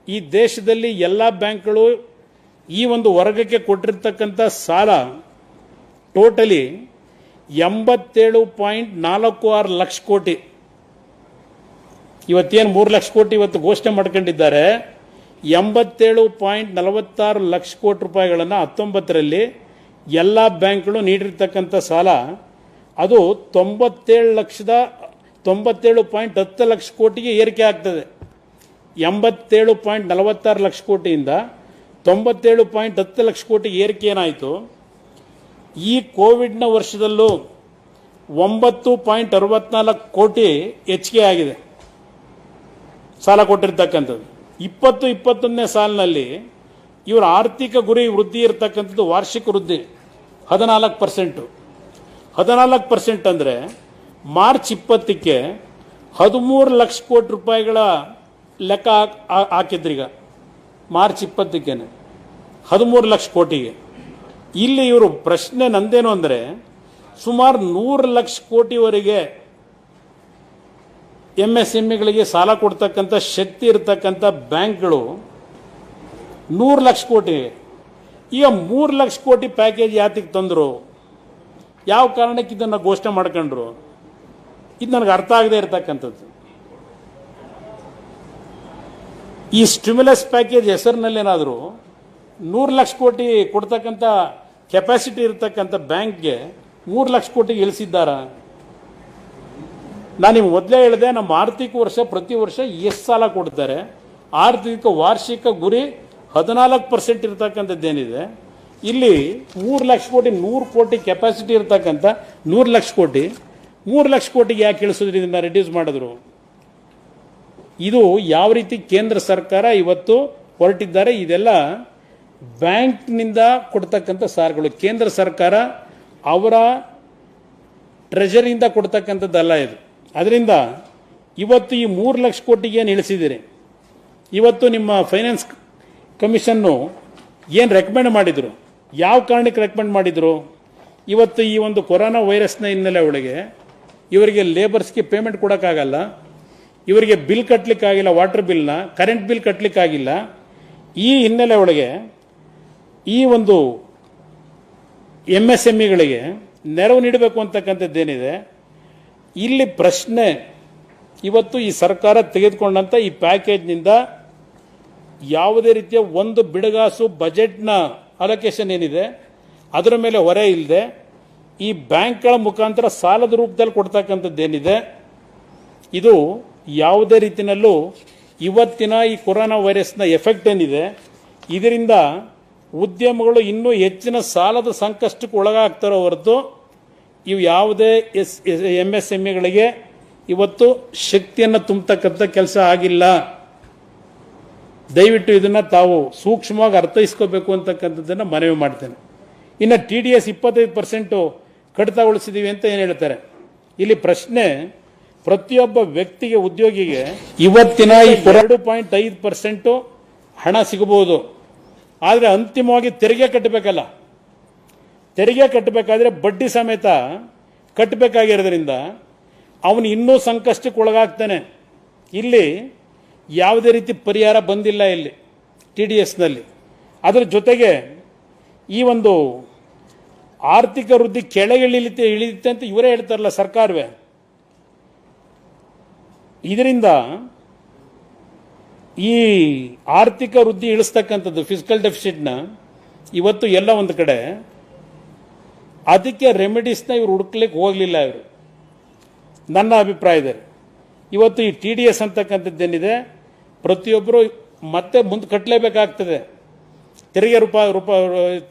ಈ ದೇಶದಲ್ಲಿ ಎಲ್ಲ ಬ್ಯಾಂಕ್ಗಳು ಈ ಒಂದು ವರ್ಗಕ್ಕೆ ಕೊಟ್ಟಿರ್ತಕ್ಕಂಥ ಸಾಲ ಟೋಟಲಿ 87.46 ಲಕ್ಷ ಕೋಟಿ. ಇವತ್ತೇನು 3 ಲಕ್ಷ ಕೋಟಿ ಇವತ್ತು ಘೋಷಣೆ ಮಾಡ್ಕೊಂಡಿದ್ದಾರೆ. 87.46 ಲಕ್ಷ ಕೋಟಿ ರೂಪಾಯಿಗಳನ್ನು 19ರಲ್ಲಿ ಎಲ್ಲ ಬ್ಯಾಂಕ್ಗಳು ನೀಡಿರ್ತಕ್ಕಂಥ ಸಾಲ ಅದು 97.10 ಲಕ್ಷ ಕೋಟಿಗೆ ಏರಿಕೆ ಆಗ್ತದೆ. 87.46 ಲಕ್ಷ ಕೋಟಿಯಿಂದ 97.10 ಲಕ್ಷ ಕೋಟಿ ಏರಿಕೆ ಏನಾಯಿತು. ಈ ಕೋವಿಡ್ನ ವರ್ಷದಲ್ಲೂ 9.64 ಕೋಟಿ ಹೆಚ್ಚಿಗೆ ಆಗಿದೆ ಸಾಲ ಕೊಟ್ಟಿರ್ತಕ್ಕಂಥದ್ದು. 2021ನೇ ಸಾಲಿನಲ್ಲಿ ಇವರ ಆರ್ಥಿಕ ಗುರಿ ವೃದ್ಧಿ ಇರತಕ್ಕಂಥದ್ದು ವಾರ್ಷಿಕ ವೃದ್ಧಿ 14%. 14% ಅಂದರೆ ಮಾರ್ಚ್ 20ಕ್ಕೆ 13 ಲಕ್ಷ ಕೋಟಿ ರೂಪಾಯಿಗಳ ಲೆಕ್ಕ ಹಾಕಿದ್ರೀಗ. ಮಾರ್ಚ್ 20ಕ್ಕೆ 13 ಲಕ್ಷ ಕೋಟಿಗೆ. ಇಲ್ಲಿ ಇವರು ಪ್ರಶ್ನೆ ನಂದೇನು ಅಂದರೆ ಸುಮಾರು 100 ಲಕ್ಷ ಕೋಟಿವರೆಗೆ MSMEಗಳಿಗೆ ಸಾಲ ಕೊಡ್ತಕ್ಕಂಥ ಶಕ್ತಿ ಇರತಕ್ಕಂಥ ಬ್ಯಾಂಕ್ಗಳು 100 ಲಕ್ಷ ಕೋಟಿ. ಈಗ 3 ಲಕ್ಷ ಕೋಟಿ ಪ್ಯಾಕೇಜ್ ಯಾತಿಗೆ ತಂದರು, ಯಾವ ಕಾರಣಕ್ಕೆ ಇದನ್ನು ಘೋಷಣೆ ಮಾಡ್ಕೊಂಡ್ರು, ಇದು ನನಗೆ ಅರ್ಥ ಆಗದೆ ಇರತಕ್ಕಂಥದ್ದು. ಈ ಸ್ಟಿಮ್ಯುಲಸ್ ಪ್ಯಾಕೇಜ್ ಹೆಸರಿನಲ್ಲೇನಾದರೂ 100 ಲಕ್ಷ ಕೋಟಿ ಕೊಡ್ತಕ್ಕಂಥ ಕೆಪಾಸಿಟಿ ಇರತಕ್ಕಂಥ ಬ್ಯಾಂಕ್ಗೆ 3 ಲಕ್ಷ ಕೋಟಿಗೆ ಇಳಿಸಿದ್ದಾರಾ? ನಾನು ನಿಮ್ಗೆ ಮೊದಲೇ ಹೇಳಿದೆ, ನಮ್ಮ ಆರ್ಥಿಕ ವರ್ಷ ಪ್ರತಿ ವರ್ಷ ಎಷ್ಟು ಸಾಲ ಕೊಡ್ತಾರೆ, ಆರ್ಥಿಕ ವಾರ್ಷಿಕ ಗುರಿ 14% ಇರತಕ್ಕಂಥದ್ದೇನಿದೆ. ಇಲ್ಲಿ 3 ಲಕ್ಷ ಕೋಟಿ 100 ಕೋಟಿ ಕೆಪಾಸಿಟಿ ಇರತಕ್ಕಂಥ 100 ಲಕ್ಷ ಕೋಟಿ 3 ಲಕ್ಷ ಕೋಟಿಗೆ ಯಾಕೆ ಇಳಿಸೋದ್ರಿಂದ ರಿಡ್ಯೂಸ್ ಮಾಡಿದ್ರು? ಇದು ಯಾವ ರೀತಿ ಕೇಂದ್ರ ಸರ್ಕಾರ ಇವತ್ತು ಹೊರಟಿದ್ದಾರೆ. ಇದೆಲ್ಲ ಬ್ಯಾಂಕ್ನಿಂದ ಕೊಡ್ತಕ್ಕಂಥ ಸಾಲಗಳು, ಕೇಂದ್ರ ಸರ್ಕಾರ ಅವರ ಟ್ರೆಜರಿಯಿಂದ ಕೊಡ್ತಕ್ಕಂಥದ್ದಲ್ಲ ಇದು. ಅದರಿಂದ ಇವತ್ತು ಈ 3 ಲಕ್ಷ ಕೋಟಿಗೆ ಏನು ಇಳಿಸಿದ್ದೀರಿ, ಇವತ್ತು ನಿಮ್ಮ ಫೈನಾನ್ಸ್ ಕಮಿಷನ್ನು ಏನು ರೆಕಮೆಂಡ್ ಮಾಡಿದರು, ಯಾವ ಕಾರಣಕ್ಕೆ ರೆಕಮೆಂಡ್ ಮಾಡಿದರು? ಇವತ್ತು ಈ ಒಂದು ಕೊರೋನಾ ವೈರಸ್ನ ಹಿನ್ನೆಲೆ ಒಳಗೆ ಇವರಿಗೆ ಲೇಬರ್ಸ್ಗೆ ಪೇಮೆಂಟ್ ಕೊಡೋಕ್ಕಾಗಲ್ಲ, ಇವರಿಗೆ ಬಿಲ್ ಕಟ್ಟಲಿಕ್ಕಾಗಿಲ್ಲ, ವಾಟರ್ ಬಿಲ್ನ, ಕರೆಂಟ್ ಬಿಲ್ ಕಟ್ಟಲಿಕ್ಕಾಗಿಲ್ಲ. ಈ ಹಿನ್ನೆಲೆ ಒಳಗೆ ಈ ಒಂದು MSMEಗಳಿಗೆ ನೆರವು ನೀಡಬೇಕು ಅಂತಕ್ಕಂಥದ್ದೇನಿದೆ. ಇಲ್ಲಿ ಪ್ರಶ್ನೆ ಇವತ್ತು ಈ ಸರ್ಕಾರ ತೆಗೆದುಕೊಂಡಂಥ ಈ ಪ್ಯಾಕೇಜ್ನಿಂದ ಯಾವುದೇ ರೀತಿಯ ಒಂದು ಬಿಡುಗಾಸು ಬಜೆಟ್ನ ಅಲೋಕೇಶನ್ ಏನಿದೆ ಅದರ ಮೇಲೆ ಹೊರೆ ಇಲ್ಲದೆ ಈ ಬ್ಯಾಂಕ್ಗಳ ಮುಖಾಂತರ ಸಾಲದ ರೂಪದಲ್ಲಿ ಕೊಡ್ತಕ್ಕಂಥದ್ದೇನಿದೆ ಇದು ಯಾವುದೇ ರೀತಿಯಲ್ಲೂ ಇವತ್ತಿನ ಈ ಕೊರೋನಾ ವೈರಸ್ನ ಎಫೆಕ್ಟ್ ಏನಿದೆ ಇದರಿಂದ ಉದ್ಯಮಗಳು ಇನ್ನೂ ಹೆಚ್ಚಿನ ಸಾಲದ ಸಂಕಷ್ಟಕ್ಕೆ ಒಳಗಾಗ್ತಾರೋ ಹೊರತು ಇವು ಯಾವುದೇ MSMEಗಳಿಗೆ ಇವತ್ತು ಶಕ್ತಿಯನ್ನು ತುಂಬತಕ್ಕಂಥ ಕೆಲಸ ಆಗಿಲ್ಲ. ದಯವಿಟ್ಟು ಇದನ್ನು ತಾವು ಸೂಕ್ಷ್ಮವಾಗಿ ಅರ್ಥೈಸ್ಕೋಬೇಕು ಅಂತಕ್ಕಂಥದ್ದನ್ನು ಮನವಿ ಮಾಡ್ತೇನೆ. ಇನ್ನು TDS 25% ಕಡಿತಗೊಳಿಸಿದ್ದೀವಿ ಅಂತ ಏನು ಹೇಳ್ತಾರೆ. ಇಲ್ಲಿ ಪ್ರಶ್ನೆ, ಪ್ರತಿಯೊಬ್ಬ ವ್ಯಕ್ತಿಗೆ ಉದ್ಯೋಗಿಗೆ ಇವತ್ತಿನ ಈ 2.5% ಹಣ ಸಿಗಬಹುದು. ಆದರೆ ಅಂತಿಮವಾಗಿ ತೆರಿಗೆ ಕಟ್ಟಬೇಕಲ್ಲ, ತೆರಿಗೆ ಕಟ್ಟಬೇಕಾದ್ರೆ ಬಡ್ಡಿ ಸಮೇತ ಕಟ್ಟಬೇಕಾಗಿರೋದ್ರಿಂದ ಅವನು ಇನ್ನೂ ಸಂಕಷ್ಟಕ್ಕೆ ಒಳಗಾಗ್ತಾನೆ. ಇಲ್ಲಿ ಯಾವುದೇ ರೀತಿ ಪರಿಹಾರ ಬಂದಿಲ್ಲ ಇಲ್ಲಿ TDSನಲ್ಲಿ. ಅದರ ಜೊತೆಗೆ ಈ ಒಂದು ಆರ್ಥಿಕ ವೃದ್ಧಿ ಇಳಿಯುತ್ತೆ ಅಂತ ಇವರೇ ಹೇಳ್ತಾರಲ್ಲ ಸರ್ಕಾರವೇ. ಇದರಿಂದ ಈ ಆರ್ಥಿಕ ವೃದ್ಧಿ ಇಳಿಸ್ತಕ್ಕಂಥದ್ದು ಫಿಸಿಕಲ್ ಡೆಫಿಸಿಟ್ನ ಇವತ್ತು ಎಲ್ಲ ಒಂದು ಕಡೆ ಅದಕ್ಕೆ ರೆಮಿಡೀಸ್ನ ಇವರು ಹುಡುಕ್ಲಿಕ್ಕೆ ಹೋಗಲಿಲ್ಲ. ಇವರು ನನ್ನ ಅಭಿಪ್ರಾಯದಲ್ಲಿ ಇವತ್ತು ಈ TDS ಅಂತಕ್ಕಂಥದ್ದೇನಿದೆ ಪ್ರತಿಯೊಬ್ಬರು ಮತ್ತೆ ಮುಂದೆ ಕಟ್ಟಲೇಬೇಕಾಗ್ತದೆ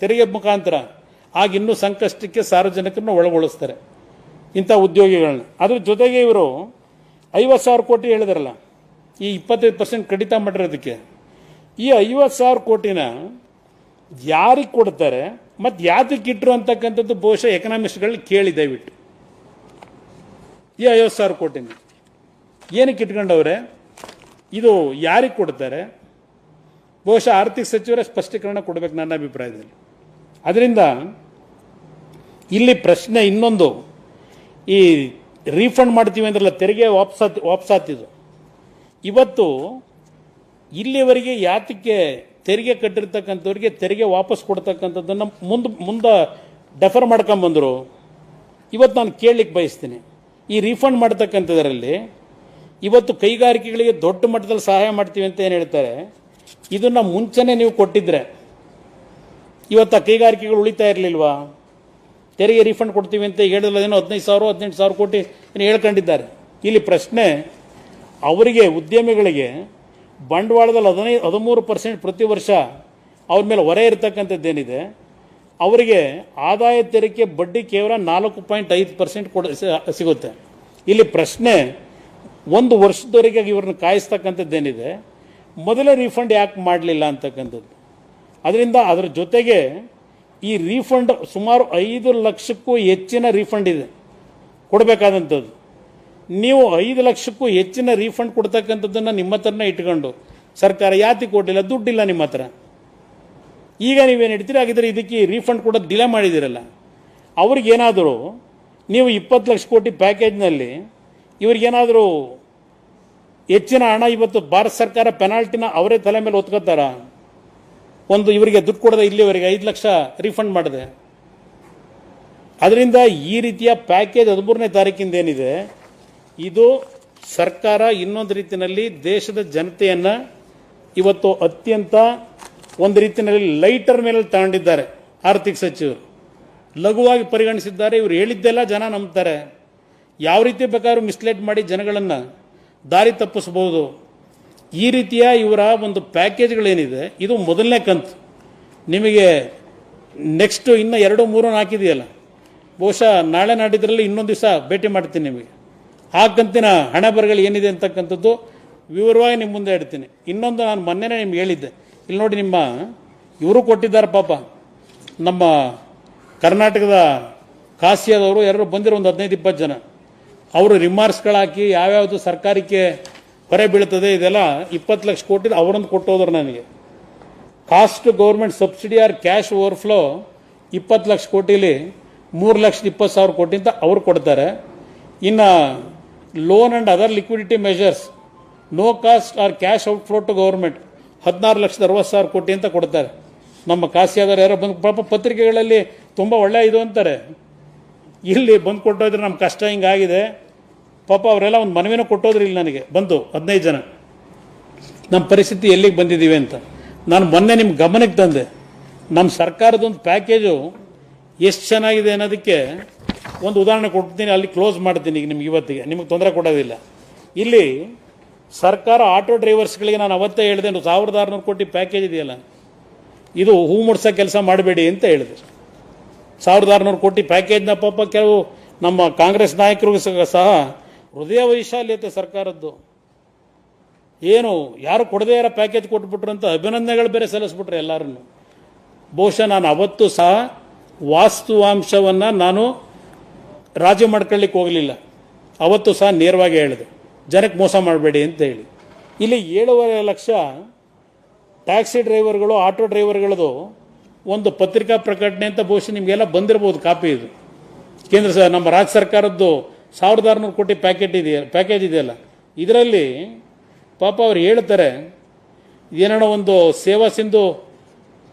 ತೆರಿಗೆ ಮುಖಾಂತರ. ಆಗ ಇನ್ನೂ ಸಂಕಷ್ಟಕ್ಕೆ ಸಾರ್ವಜನಿಕರನ್ನು ಒಳಗೊಳಿಸ್ತಾರೆ ಇಂಥ ಉದ್ಯೋಗಿಗಳನ್ನ. ಅದ್ರ ಜೊತೆಗೆ ಇವರು 50,000 ಕೋಟಿ ಹೇಳಿದ್ರಲ್ಲ, ಈ 25% ಕಡಿತ ಮಾಡಿರೋದಕ್ಕೆ ಈ 50,000 ಕೋಟಿನ ಯಾರಿಗೆ ಕೊಡ್ತಾರೆ ಮತ್ತು ಯಾತಕ್ಕೆ ಇಟ್ಟರು ಅಂತಕ್ಕಂಥದ್ದು ಬಹುಶಃ ಎಕನಾಮಿಸ್ಟ್ಗಳಲ್ಲಿ ಕೇಳಿ ದಯವಿಟ್ಟು. ಈ 50,000 ಕೋಟಿನ ಏನಕ್ಕೆ ಇಟ್ಕೊಂಡವ್ರೆ, ಇದು ಯಾರಿಗೆ ಕೊಡ್ತಾರೆ? ಬಹುಶಃ ಆರ್ಥಿಕ ಸಚಿವರೇ ಸ್ಪಷ್ಟೀಕರಣ ಕೊಡಬೇಕು ನನ್ನ ಅಭಿಪ್ರಾಯದಲ್ಲಿ. ಅದರಿಂದ ಇಲ್ಲಿ ಪ್ರಶ್ನೆ ಇನ್ನೊಂದು, ಈ ರೀಫಂಡ್ ಮಾಡ್ತೀವಿ ಅಂದ್ರಲ್ಲ, ತೆರಿಗೆ ವಾಪಸಾತಿದ್ದು, ಇವತ್ತು ಇಲ್ಲಿವರೆಗೆ ಯಾತಕ್ಕೆ ತೆರಿಗೆ ಕಟ್ಟಿರ್ತಕ್ಕಂಥವ್ರಿಗೆ ತೆರಿಗೆ ವಾಪಸ್ ಕೊಡ್ತಕ್ಕಂಥದ್ದನ್ನು ಮುಂದೆ ಡೆಫರ್ ಮಾಡ್ಕೊಂಬಂದರು. ಇವತ್ತು ನಾನು ಕೇಳಲಿಕ್ಕೆ ಬಯಸ್ತೀನಿ, ಈ ರೀಫಂಡ್ ಮಾಡ್ತಕ್ಕಂಥದ್ರಲ್ಲಿ ಇವತ್ತು ಕೈಗಾರಿಕೆಗಳಿಗೆ ದೊಡ್ಡ ಮಟ್ಟದಲ್ಲಿ ಸಹಾಯ ಮಾಡ್ತೀವಿ ಅಂತ ಏನು ಹೇಳ್ತಾರೆ, ಇದನ್ನು ಮುಂಚೆನೇ ನೀವು ಕೊಟ್ಟಿದ್ರೆ ಇವತ್ತು ಆ ಕೈಗಾರಿಕೆಗಳು ಉಳಿತಾ ಇರಲಿಲ್ವಾ? ತೆರಿಗೆ ರೀಫಂಡ್ ಕೊಡ್ತೀವಿ ಅಂತ ಹೇಳಿದ್ರೇನೋ 15,000-18,000 ಕೋಟಿ ಹೇಳ್ಕೊಂಡಿದ್ದಾರೆ. ಇಲ್ಲಿ ಪ್ರಶ್ನೆ, ಅವರಿಗೆ ಉದ್ಯಮಿಗಳಿಗೆ ಬಂಡವಾಳದಲ್ಲಿ 13% ಪ್ರತಿ ವರ್ಷ ಅವ್ರ ಮೇಲೆ ಹೊರೆ ಇರತಕ್ಕಂಥದ್ದೇನಿದೆ, ಅವರಿಗೆ ಆದಾಯ ತೆರಿಗೆ ಬಡ್ಡಿ ಕೇವಲ 4.5% ಸಿಗುತ್ತೆ. ಇಲ್ಲಿ ಪ್ರಶ್ನೆ, ಒಂದು ವರ್ಷದವರೆಗೆ ಇವ್ರನ್ನ ಕಾಯಿಸ್ತಕ್ಕಂಥದ್ದೇನಿದೆ, ಮೊದಲೇ ರೀಫಂಡ್ ಯಾಕೆ ಮಾಡಲಿಲ್ಲ ಅಂತಕ್ಕಂಥದ್ದು. ಅದರಿಂದ ಅದರ ಜೊತೆಗೆ ಈ ರೀಫಂಡ್ ಸುಮಾರು 5 ಲಕ್ಷಕ್ಕೂ ಹೆಚ್ಚಿನ ರೀಫಂಡ್ ಇದೆ ಕೊಡಬೇಕಾದಂಥದ್ದು. ನೀವು 5 ಲಕ್ಷಕ್ಕೂ ಹೆಚ್ಚಿನ ರೀಫಂಡ್ ಕೊಡ್ತಕ್ಕಂಥದ್ದನ್ನು ನಿಮ್ಮ ಹತ್ರನೇ ಇಟ್ಕೊಂಡು ಸರ್ಕಾರ ಯಾತಿ ಕೊಡಲಿಲ್ಲ? ದುಡ್ಡಿಲ್ಲ ನಿಮ್ಮ ಹತ್ರ. ಈಗ ನೀವೇನು ಹೇಳ್ತೀರಿ, ಹಾಗಿದ್ರೆ ಇದಕ್ಕೆ ರೀಫಂಡ್ ಕೊಡೋದು ಡಿಲೇ ಮಾಡಿದಿರಲ್ಲ. ಅವ್ರಿಗೇನಾದರೂ ನೀವು 20 ಲಕ್ಷ ಕೋಟಿ ಪ್ಯಾಕೇಜ್ನಲ್ಲಿ ಇವ್ರಿಗೇನಾದರೂ ಹೆಚ್ಚಿನ ಹಣ ಇವತ್ತು ಭಾರತ ಸರ್ಕಾರ ಪೆನಾಲ್ಟಿನ ಅವರೇ ತಲೆ ಮೇಲೆ ಒತ್ಕೋತಾರ? ಒಂದು ಇವರಿಗೆ ದುಡ್ಡು ಕೊಡದೆ ಇಲ್ಲಿವರೆಗೆ 5 ಲಕ್ಷ ರೀಫಂಡ್ ಮಾಡಿದೆ. ಅದರಿಂದ ಈ ರೀತಿಯ ಪ್ಯಾಕೇಜ್ 13ನೇ ತಾರೀಕಿಂದ ಏನಿದೆ, ಇದು ಸರ್ಕಾರ ಇನ್ನೊಂದು ರೀತಿಯಲ್ಲಿ ದೇಶದ ಜನತೆಯನ್ನು ಇವತ್ತು ಅತ್ಯಂತ ಒಂದು ರೀತಿಯಲ್ಲಿ ಲೈಟರ್ ಮೇಲೆ ತಗೊಂಡಿದ್ದಾರೆ. ಆರ್ಥಿಕ ಸಚಿವರು ಲಘುವಾಗಿ ಪರಿಗಣಿಸಿದ್ದಾರೆ. ಇವರು ಹೇಳಿದ್ದೆಲ್ಲ ಜನ ನಂಬ್ತಾರೆ. ಯಾವ ರೀತಿ ಬೇಕಾದ್ರೂ ಮಿಸ್ಲೀಡ್ ಮಾಡಿ ಜನಗಳನ್ನು ದಾರಿ ತಪ್ಪಿಸ್ಬೋದು. ಈ ರೀತಿಯ ಇವರ ಒಂದು ಪ್ಯಾಕೇಜ್ಗಳೇನಿದೆ, ಇದು ಮೊದಲನೇ ಕಂತು. ನಿಮಗೆ ನೆಕ್ಸ್ಟ್ ಇನ್ನು 2, 3 ಹಾಕಿದೆಯಲ್ಲ, ಬಹುಶಃ ನಾಳೆ ನಾಡಿದ್ರಲ್ಲಿ ಇನ್ನೊಂದು ದಿವಸ ಭೇಟಿ ಮಾಡ್ತೀನಿ ನಿಮಗೆ. ಆ ಕಂತಿನ ಹಣೆ ಬರಗಳು ಏನಿದೆ ಅಂತಕ್ಕಂಥದ್ದು ವಿವರವಾಗಿ ನಿಮ್ಮ ಮುಂದೆ ಇಡ್ತೀನಿ. ಇನ್ನೊಂದು, ನಾನು ಮೊನ್ನೆನೇ ನಿಮ್ಗೆ ಹೇಳಿದ್ದೆ, ಇಲ್ಲಿ ನೋಡಿ, ನಿಮ್ಮ ಇವರು ಕೊಟ್ಟಿದ್ದಾರೆ ಪಾಪ, ನಮ್ಮ ಕರ್ನಾಟಕದ ಕಾಸಿಯಾದವರು ಯಾರು ಬಂದಿರೋ ಒಂದು 15-20 ಜನ, ಅವರು ರಿಮಾರ್ಕ್ಸ್ಗಳಾಕಿ ಯಾವ್ಯಾವುದು ಸರ್ಕಾರಕ್ಕೆ ಹೊರೆ ಬೀಳ್ತದೆ ಇದೆಲ್ಲ 20 ಲಕ್ಷ ಕೋಟಿ ಅವರೊಂದು ಕೊಟ್ಟೋದ್ರು ನನಗೆ. Cost government subsidy or cash overflow 20 ಲಕ್ಷ ಕೋಟಿಲಿ 3,20,000 ಕೋಟಿ ಅಂತ ಅವ್ರು ಕೊಡ್ತಾರೆ. ಇನ್ನು loan and other liquidity measures no cost or cash outflow to government 16,60,000 ಕೋಟಿ ಅಂತ ಕೊಡ್ತಾರೆ. ನಮ್ಮ ಕಾಸಿಯಾದವ್ರು ಯಾರೋ ಬಂದು ಪಾಪ ಪತ್ರಿಕೆಗಳಲ್ಲಿ ತುಂಬ ಒಳ್ಳೆಯ ಇದು ಅಂತಾರೆ, ಇಲ್ಲಿ ಬಂದು ಕೊಟ್ಟೋದ್ರೆ ನಮ್ಮ ಕಷ್ಟ ಹಿಂಗಾಗಿದೆ ಪಾಪ. ಅವರೆಲ್ಲ ಒಂದು ಮನವಿನ ಕೊಟ್ಟೋದ್ರಿ ಇಲ್ಲಿ ನನಗೆ ಬಂದು 15 ಜನ, ನಮ್ಮ ಪರಿಸ್ಥಿತಿ ಎಲ್ಲಿಗೆ ಬಂದಿದ್ದೀವಿ ಅಂತ. ನಾನು ಮೊನ್ನೆ ನಿಮ್ಮ ಗಮನಕ್ಕೆ ತಂದೆ, ನಮ್ಮ ಸರ್ಕಾರದೊಂದು ಪ್ಯಾಕೇಜು ಎಷ್ಟು ಚೆನ್ನಾಗಿದೆ ಅನ್ನೋದಕ್ಕೆ ಒಂದು ಉದಾಹರಣೆ ಕೊಡ್ತೀನಿ, ಅಲ್ಲಿ ಕ್ಲೋಸ್ ಮಾಡ್ತೀನಿ ಈಗ ನಿಮ್ಗೆ. ಇವತ್ತಿಗೆ ನಿಮಗೆ ತೊಂದರೆ ಕೊಡೋದಿಲ್ಲ. ಇಲ್ಲಿ ಸರ್ಕಾರ ಆಟೋ ಡ್ರೈವರ್ಸ್ಗಳಿಗೆ ನಾನು ಅವತ್ತೇ ಹೇಳಿದೆ, 1,600 ಕೋಟಿ ಪ್ಯಾಕೇಜ್ ಇದೆಯಲ್ಲ, ಇದು ಹೂ ಮುಡ್ಸೋ ಕೆಲಸ ಮಾಡಬೇಡಿ ಅಂತ ಹೇಳಿದೆ. 1,600 ಕೋಟಿ ಪ್ಯಾಕೇಜ್ನ ಪಾಪ ಕೆಲವು ನಮ್ಮ ಕಾಂಗ್ರೆಸ್ ನಾಯಕರಿಗೂ ಸಹ ಹೃದಯ ವೈಶಾಲ್ಯತೆ ಸರ್ಕಾರದ್ದು. ಏನು ಯಾರು ಕೊಡದೇ ಇರೋ ಪ್ಯಾಕೇಜ್ ಕೊಟ್ಬಿಟ್ರು ಅಂತ ಅಭಿನಂದನೆಗಳು ಬೇರೆ ಸಲ್ಲಿಸ್ಬಿಟ್ರೆ ಎಲ್ಲರನ್ನು. ಬಹುಶಃ ನಾನು ಅವತ್ತು ಸಹ ವಾಸ್ತವಾಂಶವನ್ನು ನಾನು ರಾಜಿ ಮಾಡ್ಕೊಳ್ಳಿಕ್ಕೆ ಹೋಗಲಿಲ್ಲ. ಅವತ್ತು ಸಹ ನೇರವಾಗಿ ಹೇಳಿದೆ, ಜನಕ್ಕೆ ಮೋಸ ಮಾಡಬೇಡಿ ಅಂತ ಹೇಳಿ. ಇಲ್ಲಿ 7.5 ಲಕ್ಷ ಟ್ಯಾಕ್ಸಿ ಡ್ರೈವರ್ಗಳು, ಆಟೋ ಡ್ರೈವರ್ಗಳದು ಒಂದು ಪತ್ರಿಕಾ ಪ್ರಕಟಣೆ ಅಂತ ಬಹುಶಃ ನಿಮಗೆಲ್ಲ ಬಂದಿರಬಹುದು ಕಾಪಿ. ಇದು ಕೇಂದ್ರ ನಮ್ಮ ರಾಜ್ಯ ಸರ್ಕಾರದ್ದು 1,600 ಕೋಟಿ ಪ್ಯಾಕೇಜ್ ಇದೆಯಲ್ಲ, ಇದರಲ್ಲಿ ಪಾಪ ಅವ್ರು ಹೇಳ್ತಾರೆ, ಏನೋ ಒಂದು ಸೇವಾ ಸಿಂಧು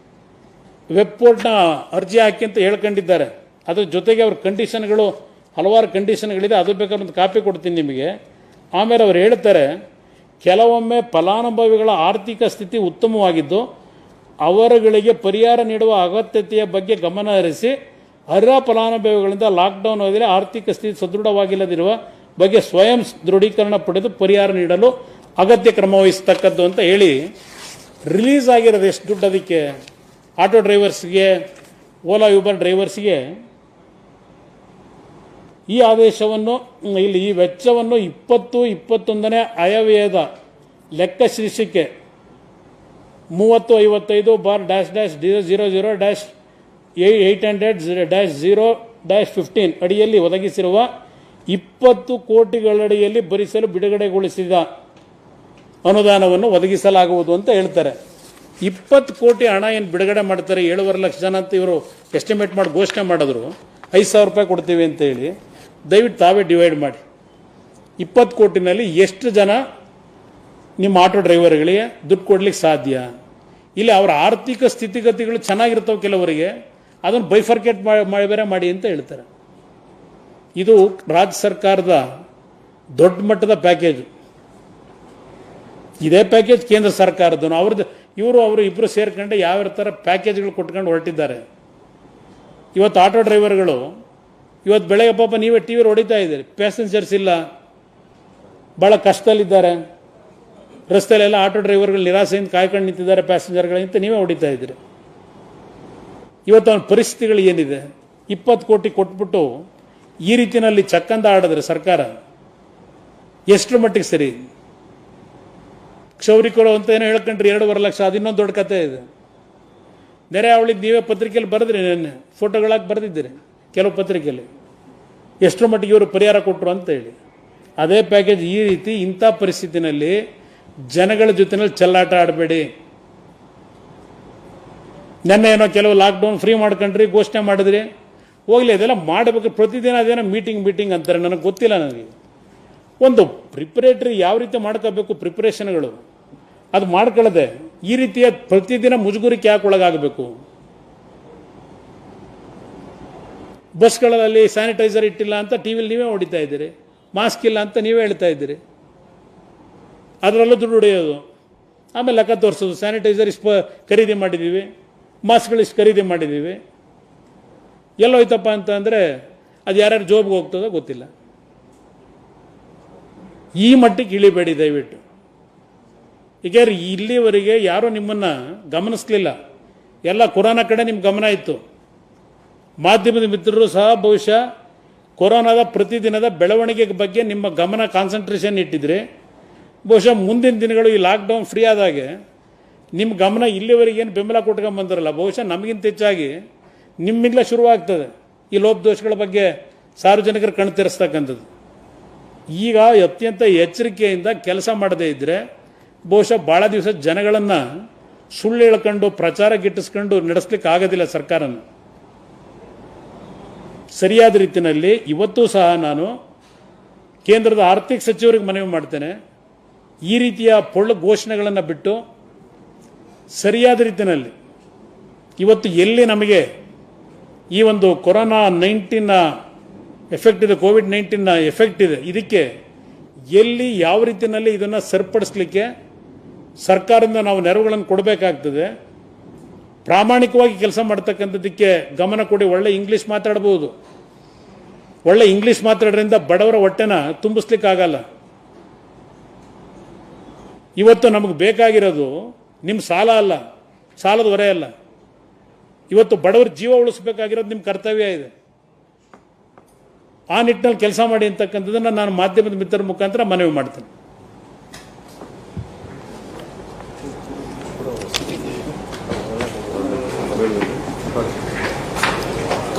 ವೆಬ್ ಪೋರ್ಟ್ನ ಅರ್ಜಿ ಹಾಕಿ ಅಂತ ಹೇಳ್ಕೊಂಡಿದ್ದಾರೆ. ಅದ್ರ ಜೊತೆಗೆ ಅವ್ರ ಕಂಡೀಷನ್ಗಳು, ಹಲವಾರು ಕಂಡೀಷನ್ಗಳಿದೆ, ಅದು ಬೇಕಾದ್ರೆ ಒಂದು ಕಾಪಿ ಕೊಡ್ತೀನಿ ನಿಮಗೆ. ಆಮೇಲೆ ಅವ್ರು ಹೇಳ್ತಾರೆ, ಕೆಲವೊಮ್ಮೆ ಫಲಾನುಭವಿಗಳ ಆರ್ಥಿಕ ಸ್ಥಿತಿ ಉತ್ತಮವಾಗಿದ್ದು ಅವರುಗಳಿಗೆ ಪರಿಹಾರ ನೀಡುವ ಅಗತ್ಯತೆಯ ಬಗ್ಗೆ ಗಮನ ಹರಿಸಿ ಅರ್ಹ ಫಲಾನುಭವಿಗಳಿಂದ ಲಾಕ್ಡೌನ್ ಅವಧಿಯಲ್ಲಿ ಆರ್ಥಿಕ ಸ್ಥಿತಿ ಸದೃಢವಾಗಿಲ್ಲದಿರುವ ಬಗ್ಗೆ ಸ್ವಯಂ ದೃಢೀಕರಣ ಪಡೆದು ಪರಿಹಾರ ನೀಡಲು ಅಗತ್ಯ ಕ್ರಮ ವಹಿಸ್ತಕ್ಕದ್ದು ಅಂತ ಹೇಳಿ ರಿಲೀಸ್ ಆಗಿರೋದು. ಎಷ್ಟು ದುಡ್ಡು ಅದಕ್ಕೆ? ಆಟೋ ಡ್ರೈವರ್ಸ್ಗೆ, ಓಲಾ ಯೂಬರ್ ಡ್ರೈವರ್ಸ್ಗೆ ಈ ಆದೇಶವನ್ನು, ಇಲ್ಲಿ ಈ ವೆಚ್ಚವನ್ನು 2021ನೇ ಆಯವ್ಯಯದ ಲೆಕ್ಕ ಶೀರ್ಷಿಕೆ 3055-00-800-0-15 ಅಡಿಯಲ್ಲಿ ಒದಗಿಸಿರುವ 20 ಕೋಟಿಗಳಡಿಯಲ್ಲಿ ಭರಿಸಲು ಬಿಡುಗಡೆಗೊಳಿಸಿದ ಅನುದಾನವನ್ನು ಒದಗಿಸಲಾಗುವುದು ಅಂತ ಹೇಳ್ತಾರೆ. 20 ಕೋಟಿ ಹಣ ಏನು ಬಿಡುಗಡೆ ಮಾಡ್ತಾರೆ, 7.5 ಲಕ್ಷ ಜನ ಅಂತ ಇವರು ಎಸ್ಟಿಮೇಟ್ ಮಾಡಿ ಘೋಷಣೆ ಮಾಡಿದ್ರು. 5,000 ರೂಪಾಯಿ ಕೊಡ್ತೀವಿ ಅಂತ ಹೇಳಿ, ದಯವಿಟ್ಟು ತಾವೇ ಡಿವೈಡ್ ಮಾಡಿ. 20 ಕೋಟಿನಲ್ಲಿ ಎಷ್ಟು ಜನ ನಿಮ್ಮ ಆಟೋ ಡ್ರೈವರ್ಗಳಿಗೆ ದುಡ್ಡು ಕೊಡ್ಲಿಕ್ಕೆ ಸಾಧ್ಯ? ಇಲ್ಲಿ ಅವರ ಆರ್ಥಿಕ ಸ್ಥಿತಿಗತಿಗಳು ಚೆನ್ನಾಗಿರ್ತವೆ ಕೆಲವರಿಗೆ, ಅದನ್ನು ಬೈಫರ್ಕೇಟ್ ಬೇರೆ ಮಾಡಿ ಅಂತ ಹೇಳ್ತಾರೆ. ಇದು ರಾಜ್ಯ ಸರ್ಕಾರದ ದೊಡ್ಡ ಮಟ್ಟದ ಪ್ಯಾಕೇಜ್. ಇದೇ ಪ್ಯಾಕೇಜ್ ಕೇಂದ್ರ ಸರ್ಕಾರದ್ದು. ಅವರು ಇಬ್ಬರು ಸೇರ್ಕೊಂಡು ಯಾವ ಥರ ಪ್ಯಾಕೇಜ್ಗಳು ಕೊಟ್ಕೊಂಡು ಹೊರಟಿದ್ದಾರೆ. ಇವತ್ತು ಆಟೋ ಡ್ರೈವರ್ಗಳು ಇವತ್ತು ಬೆಳಗ್ಗೆ ಪಾಪ ನೀವೇ ಟಿ ವಿ ಹೊಡಿತಾ ಇದ್ದೀರಿ, ಪ್ಯಾಸೆಂಜರ್ಸ್ ಇಲ್ಲ, ಭಾಳ ಕಷ್ಟದಲ್ಲಿದ್ದಾರೆ. ರಸ್ತೆಯಲ್ಲೆಲ್ಲ ಆಟೋ ಡ್ರೈವರ್ಗಳು ನಿರಾಸೆಯಿಂದ ಕಾಯ್ಕೊಂಡು ನಿಂತಿದ್ದಾರೆ ಪ್ಯಾಸೆಂಜರ್ಗಳಿಂತ ನೀವೇ ಹೊಡಿತಾ ಇದ್ದೀರಿ. ಇವತ್ತು ಅವನ ಪರಿಸ್ಥಿತಿಗಳು ಏನಿದೆ? 20 ಕೋಟಿ ಕೊಟ್ಬಿಟ್ಟು ಈ ರೀತಿಯಲ್ಲಿ ಚಕ್ಕಂದ ಆಡಿದ್ರೆ ಸರ್ಕಾರ ಎಷ್ಟರ ಮಟ್ಟಿಗೆ ಸರಿ? ಕ್ಷೌರಿಕರು ಅಂತ ಏನೋ ಹೇಳ್ಕೊಂಡ್ರಿ 2.5 ಲಕ್ಷ, ಅದು ಇನ್ನೊಂದು ದೊಡ್ಡ ಕಥೆ ಇದೆ. ನೆರೆ ಅವಳಿಗೆ ನೀವೇ ಪತ್ರಿಕೆಯಲ್ಲಿ ಬರೆದ್ರಿ, ನೆನ್ನೆ ಫೋಟೋಗಳಾಗಿ ಬರೆದಿದ್ದೀರಿ ಕೆಲವು ಪತ್ರಿಕೆಯಲ್ಲಿ, ಎಷ್ಟರ ಮಟ್ಟಿಗೆ ಇವರು ಪರಿಹಾರ ಕೊಟ್ಟರು ಅಂತ ಹೇಳಿ. ಅದೇ ಪ್ಯಾಕೇಜ್ ಈ ರೀತಿ ಇಂಥ ಪರಿಸ್ಥಿತಿನಲ್ಲಿ ಜನಗಳ ಜೊತೆನಲ್ಲಿ ಚೆಲ್ಲಾಟ ಆಡಬೇಡಿ. ನೆನ್ನೆ ಏನೋ ಕೆಲವು ಲಾಕ್ಡೌನ್ ಫ್ರೀ ಮಾಡ್ಕೊಂಡ್ರಿ, ಘೋಷಣೆ ಮಾಡಿದ್ರಿ, ಹೋಗ್ಲಿ ಅದೆಲ್ಲ ಮಾಡಬೇಕು. ಪ್ರತಿದಿನ ಅದೇನೋ ಮೀಟಿಂಗ್ ಅಂತಾರೆ, ನನಗೆ ಗೊತ್ತಿಲ್ಲ. ನನಗೆ ಒಂದು ಪ್ರಿಪರೇಟರಿ ಯಾವ ರೀತಿ ಮಾಡ್ಕೋಬೇಕು ಪ್ರಿಪರೇಷನ್ಗಳು, ಅದು ಮಾಡ್ಕೊಳ್ಳದೆ ಈ ರೀತಿಯ ಪ್ರತಿದಿನ ಮುಜುಗುರಿಕೆ ಯಾಕೆ ಒಳಗಾಗಬೇಕು? ಬಸ್ಗಳಲ್ಲಿ ಸ್ಯಾನಿಟೈಸರ್ ಇಟ್ಟಿಲ್ಲ ಅಂತ ಟಿವಿಲಿ ನೀವೇ ಹೊಡಿತಾ ಇದ್ದೀರಿ, ಮಾಸ್ಕ್ ಇಲ್ಲ ಅಂತ ನೀವೇ ಹೇಳ್ತಾ ಇದ್ದೀರಿ, ಅದರಲ್ಲೂ ದುಡ್ಡು ಹೊಡೆಯೋದು, ಆಮೇಲೆ ಲೆಕ್ಕ ತೋರಿಸೋದು. ಸ್ಯಾನಿಟೈಸರ್ ಇಷ್ಟು ಖರೀದಿ ಮಾಡಿದ್ದೀವಿ, ಮಾಸ್ಕ್ಗಳು ಇಷ್ಟು ಖರೀದಿ ಮಾಡಿದ್ದೀವಿ, ಎಲ್ಲೋಯ್ತಪ್ಪ ಅಂತಂದರೆ ಅದು ಯಾರ್ಯಾರು ಜೋಬ್ಗೆ ಹೋಗ್ತದೋ ಗೊತ್ತಿಲ್ಲ. ಈ ಮಟ್ಟಿಗೆ ಇಳಿಬೇಡಿ ದಯವಿಟ್ಟು. ಈಗ ಇಲ್ಲಿವರೆಗೆ ಯಾರೂ ನಿಮ್ಮನ್ನು ಗಮನಿಸಲಿಲ್ಲ, ಎಲ್ಲ ಕೊರೋನಾ ಕಡೆ ನಿಮ್ಮ ಗಮನ ಇತ್ತು. ಮಾಧ್ಯಮದ ಮಿತ್ರರು ಸಹ ಬಹುಶಃ ಕೊರೋನಾದ ಪ್ರತಿದಿನದ ಬೆಳವಣಿಗೆ ಬಗ್ಗೆ ನಿಮ್ಮ ಗಮನ ಕಾನ್ಸಂಟ್ರೇಷನ್ ಇಟ್ಟಿದ್ರೆ ಬಹುಶಃ ಮುಂದಿನ ದಿನಗಳು ಈ ಲಾಕ್ಡೌನ್ ಫ್ರೀ ಆದಾಗೆ ನಿಮ್ಮ ಗಮನ ಇಲ್ಲಿವರೆಗೆ ಏನು ಬೆಂಬಲ ಕೊಟ್ಕೊಂಬಂದಿರಲ್ಲ, ಬಹುಶಃ ನಮಗಿಂತ ಹೆಚ್ಚಾಗಿ ನಿಮ್ಮಿಂದಲೇ ಶುರುವಾಗ್ತದೆ ಈ ಲೋಪದೋಷಗಳ ಬಗ್ಗೆ ಸಾರ್ವಜನಿಕರು ಕಣ್ಣು ತೆರೆಸ್ತಕ್ಕಂಥದ್ದು. ಈಗ ಅತ್ಯಂತ ಎಚ್ಚರಿಕೆಯಿಂದ ಕೆಲಸ ಮಾಡದೇ ಇದ್ದರೆ ಬಹುಶಃ ಭಾಳ ದಿವಸ ಜನಗಳನ್ನು ಸುಳ್ಳು ಹೇಳ್ಕೊಂಡು ಪ್ರಚಾರ ಗಿಟ್ಟಿಸ್ಕೊಂಡು ನಡೆಸಲಿಕ್ಕೆ ಆಗೋದಿಲ್ಲ ಸರ್ಕಾರನ. ಸರಿಯಾದ ರೀತಿಯಲ್ಲಿ ಇವತ್ತೂ ಸಹ ನಾನು ಕೇಂದ್ರದ ಆರ್ಥಿಕ ಸಚಿವರಿಗೆ ಮನವಿ ಮಾಡ್ತೇನೆ, ಈ ರೀತಿಯ ಪೊಳ್ಳು ಘೋಷಣೆಗಳನ್ನು ಬಿಟ್ಟು ಸರಿಯಾದ ರೀತಿಯಲ್ಲಿ ಇವತ್ತು ಎಲ್ಲಿ ನಮಗೆ ಈ ಒಂದು ಕೊರೋನಾ 19ನ ಎಫೆಕ್ಟ್ ಇದೆ, ಕೋವಿಡ್-19ನ ಎಫೆಕ್ಟ್ ಇದೆ, ಇದಕ್ಕೆ ಎಲ್ಲಿ ಯಾವ ರೀತಿಯಲ್ಲಿ ಇದನ್ನು ಸರಿಪಡಿಸಲಿಕ್ಕೆ ಸರ್ಕಾರದಿಂದ ನಾವು ನೆರವುಗಳನ್ನು ಕೊಡಬೇಕಾಗ್ತದೆ. ಪ್ರಾಮಾಣಿಕವಾಗಿ ಕೆಲಸ ಮಾಡ್ತಕ್ಕಂಥದ್ದಕ್ಕೆ ಗಮನ ಕೊಡಿ. ಒಳ್ಳೆ ಇಂಗ್ಲೀಷ್ ಮಾತಾಡ್ಬೋದು, ಒಳ್ಳೆ ಇಂಗ್ಲೀಷ್ ಮಾತಾಡೋದ್ರಿಂದ ಬಡವರ ಹೊಟ್ಟೆನ ತುಂಬಿಸ್ಲಿಕ್ಕಾಗಲ್ಲ. ಇವತ್ತು ನಮಗೆ ಬೇಕಾಗಿರೋದು ನಿಮ್ಮ ಸಾಲ ಅಲ್ಲ, ಸಾಲದ ಹೊರೆ ಅಲ್ಲ. ಇವತ್ತು ಬಡವರ ಜೀವ ಉಳಿಸ್ಬೇಕಾಗಿರೋದು ನಿಮ್ಮ ಕರ್ತವ್ಯ ಇದೆ. ಆ ನಿಟ್ಟಿನಲ್ಲಿ ಕೆಲಸ ಮಾಡಿ ಅಂತಕ್ಕಂಥದ್ದನ್ನು ನಾನು ಮಾಧ್ಯಮದ ಮಿತ್ರರ ಮುಖಾಂತರ ಮನವಿ ಮಾಡ್ತೇನೆ.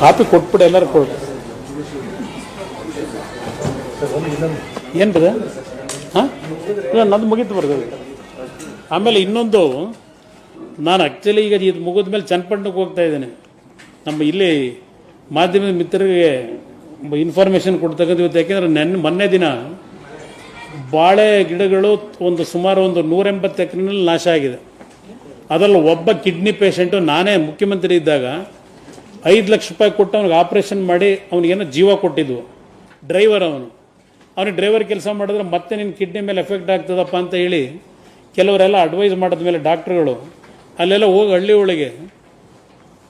ಕಾಪಿ ಕೊಟ್ಬಿಡಿ, ಎಲ್ಲರೂ ಕೊಡಿ. ಏನ್ರಿ? ಹಾಂ, ನಂದು ಮುಗೀತು ಬರ್ತದೆ. ಆಮೇಲೆ ಇನ್ನೊಂದು, ನಾನು ಆ್ಯಕ್ಚುಲಿ ಈಗ ಇದು ಮುಗಿದ ಮೇಲೆ ಚನ್ನಪಟ್ಟಣಕ್ಕೆ ಹೋಗ್ತಾ ಇದ್ದೇನೆ. ನಮ್ಮ ಇಲ್ಲಿ ಮಾಧ್ಯಮದ ಮಿತ್ರರಿಗೆ ಇನ್ಫಾರ್ಮೇಷನ್ ಕೊಡ್ತಕ್ಕಂಥ ಇವತ್ತು. ಯಾಕೆಂದರೆ ಮೊನ್ನೆ ದಿನ ಬಾಳೆ ಗಿಡಗಳು ಸುಮಾರು 180 ಎಕರೆನಲ್ಲಿ ನಾಶ ಆಗಿದೆ. ಅದರಲ್ಲಿ ಒಬ್ಬ ಕಿಡ್ನಿ ಪೇಷಂಟು, ನಾನೇ ಮುಖ್ಯಮಂತ್ರಿ ಇದ್ದಾಗ 5 ಲಕ್ಷ ರೂಪಾಯಿ ಕೊಟ್ಟು ಅವ್ನಿಗೆ ಆಪ್ರೇಷನ್ ಮಾಡಿ ಅವನಿಗೇನೋ ಜೀವ ಕೊಟ್ಟಿದ್ವು. ಡ್ರೈವರ್ ಅವನಿಗೆ ಡ್ರೈವರ್ ಕೆಲಸ ಮಾಡಿದ್ರೆ ಮತ್ತೆ ನಿನ್ನ ಕಿಡ್ನಿ ಮೇಲೆ ಎಫೆಕ್ಟ್ ಆಗ್ತದಪ್ಪ ಅಂತ ಹೇಳಿ ಕೆಲವರೆಲ್ಲ ಅಡ್ವೈಸ್ ಮಾಡಿದ್ಮೇಲೆ ಡಾಕ್ಟ್ರುಗಳು ಅಲ್ಲೆಲ್ಲ ಹೋಗಿ ಹಳ್ಳಿ ಒಳಗೆ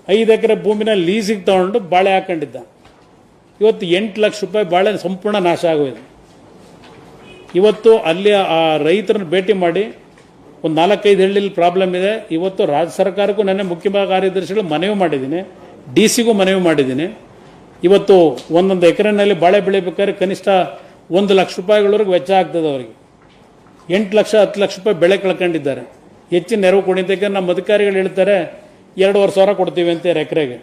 5 ಎಕರೆ ಭೂಮಿನ ಲೀಸಿಗೆ ತಗೊಂಡು ಬಾಳೆ ಹಾಕೊಂಡಿದ್ದ. ಇವತ್ತು 8 ಲಕ್ಷ ರೂಪಾಯಿ ಬಾಳೆ ಸಂಪೂರ್ಣ ನಾಶ ಆಗೋಯ್ತು. ಇವತ್ತು ಅಲ್ಲಿ ಆ ರೈತರನ್ನ ಭೇಟಿ ಮಾಡಿ ಒಂದು 4-5 ಹಳ್ಳಿಲಿ ಪ್ರಾಬ್ಲಮ್ ಇದೆ. ಇವತ್ತು ರಾಜ್ಯ ಸರ್ಕಾರಕ್ಕೂ ನನ್ನ ಮುಖ್ಯ ಕಾರ್ಯದರ್ಶಿಗಳು ಮನವಿ ಮಾಡಿದ್ದೀನಿ, DC-ಗೂ ಮನವಿ ಮಾಡಿದ್ದೀನಿ. ಇವತ್ತು ಒಂದೊಂದು ಎಕರೆನಲ್ಲಿ ಬಾಳೆ ಬೆಳಿಬೇಕಾದ್ರೆ ಕನಿಷ್ಠ 1 ಲಕ್ಷ ರೂಪಾಯಿಗಳವರೆಗೆ ವೆಚ್ಚ ಆಗ್ತದೆ ಅವರಿಗೆ. 8 ಲಕ್ಷ 10 ಲಕ್ಷ ರೂಪಾಯಿ ಬೆಳೆ ಕಳ್ಕೊಂಡಿದ್ದಾರೆ. ಹೆಚ್ಚಿನ ನೆರವು ಕೊಡಿದ್ದಕ್ಕೆ ನಮ್ಮ ಅಧಿಕಾರಿಗಳು ಹೇಳ್ತಾರೆ 2,500 ಸಾವಿರ ಕೊಡ್ತೀವಿ ಅಂತ ಎಕರೆಗೆ.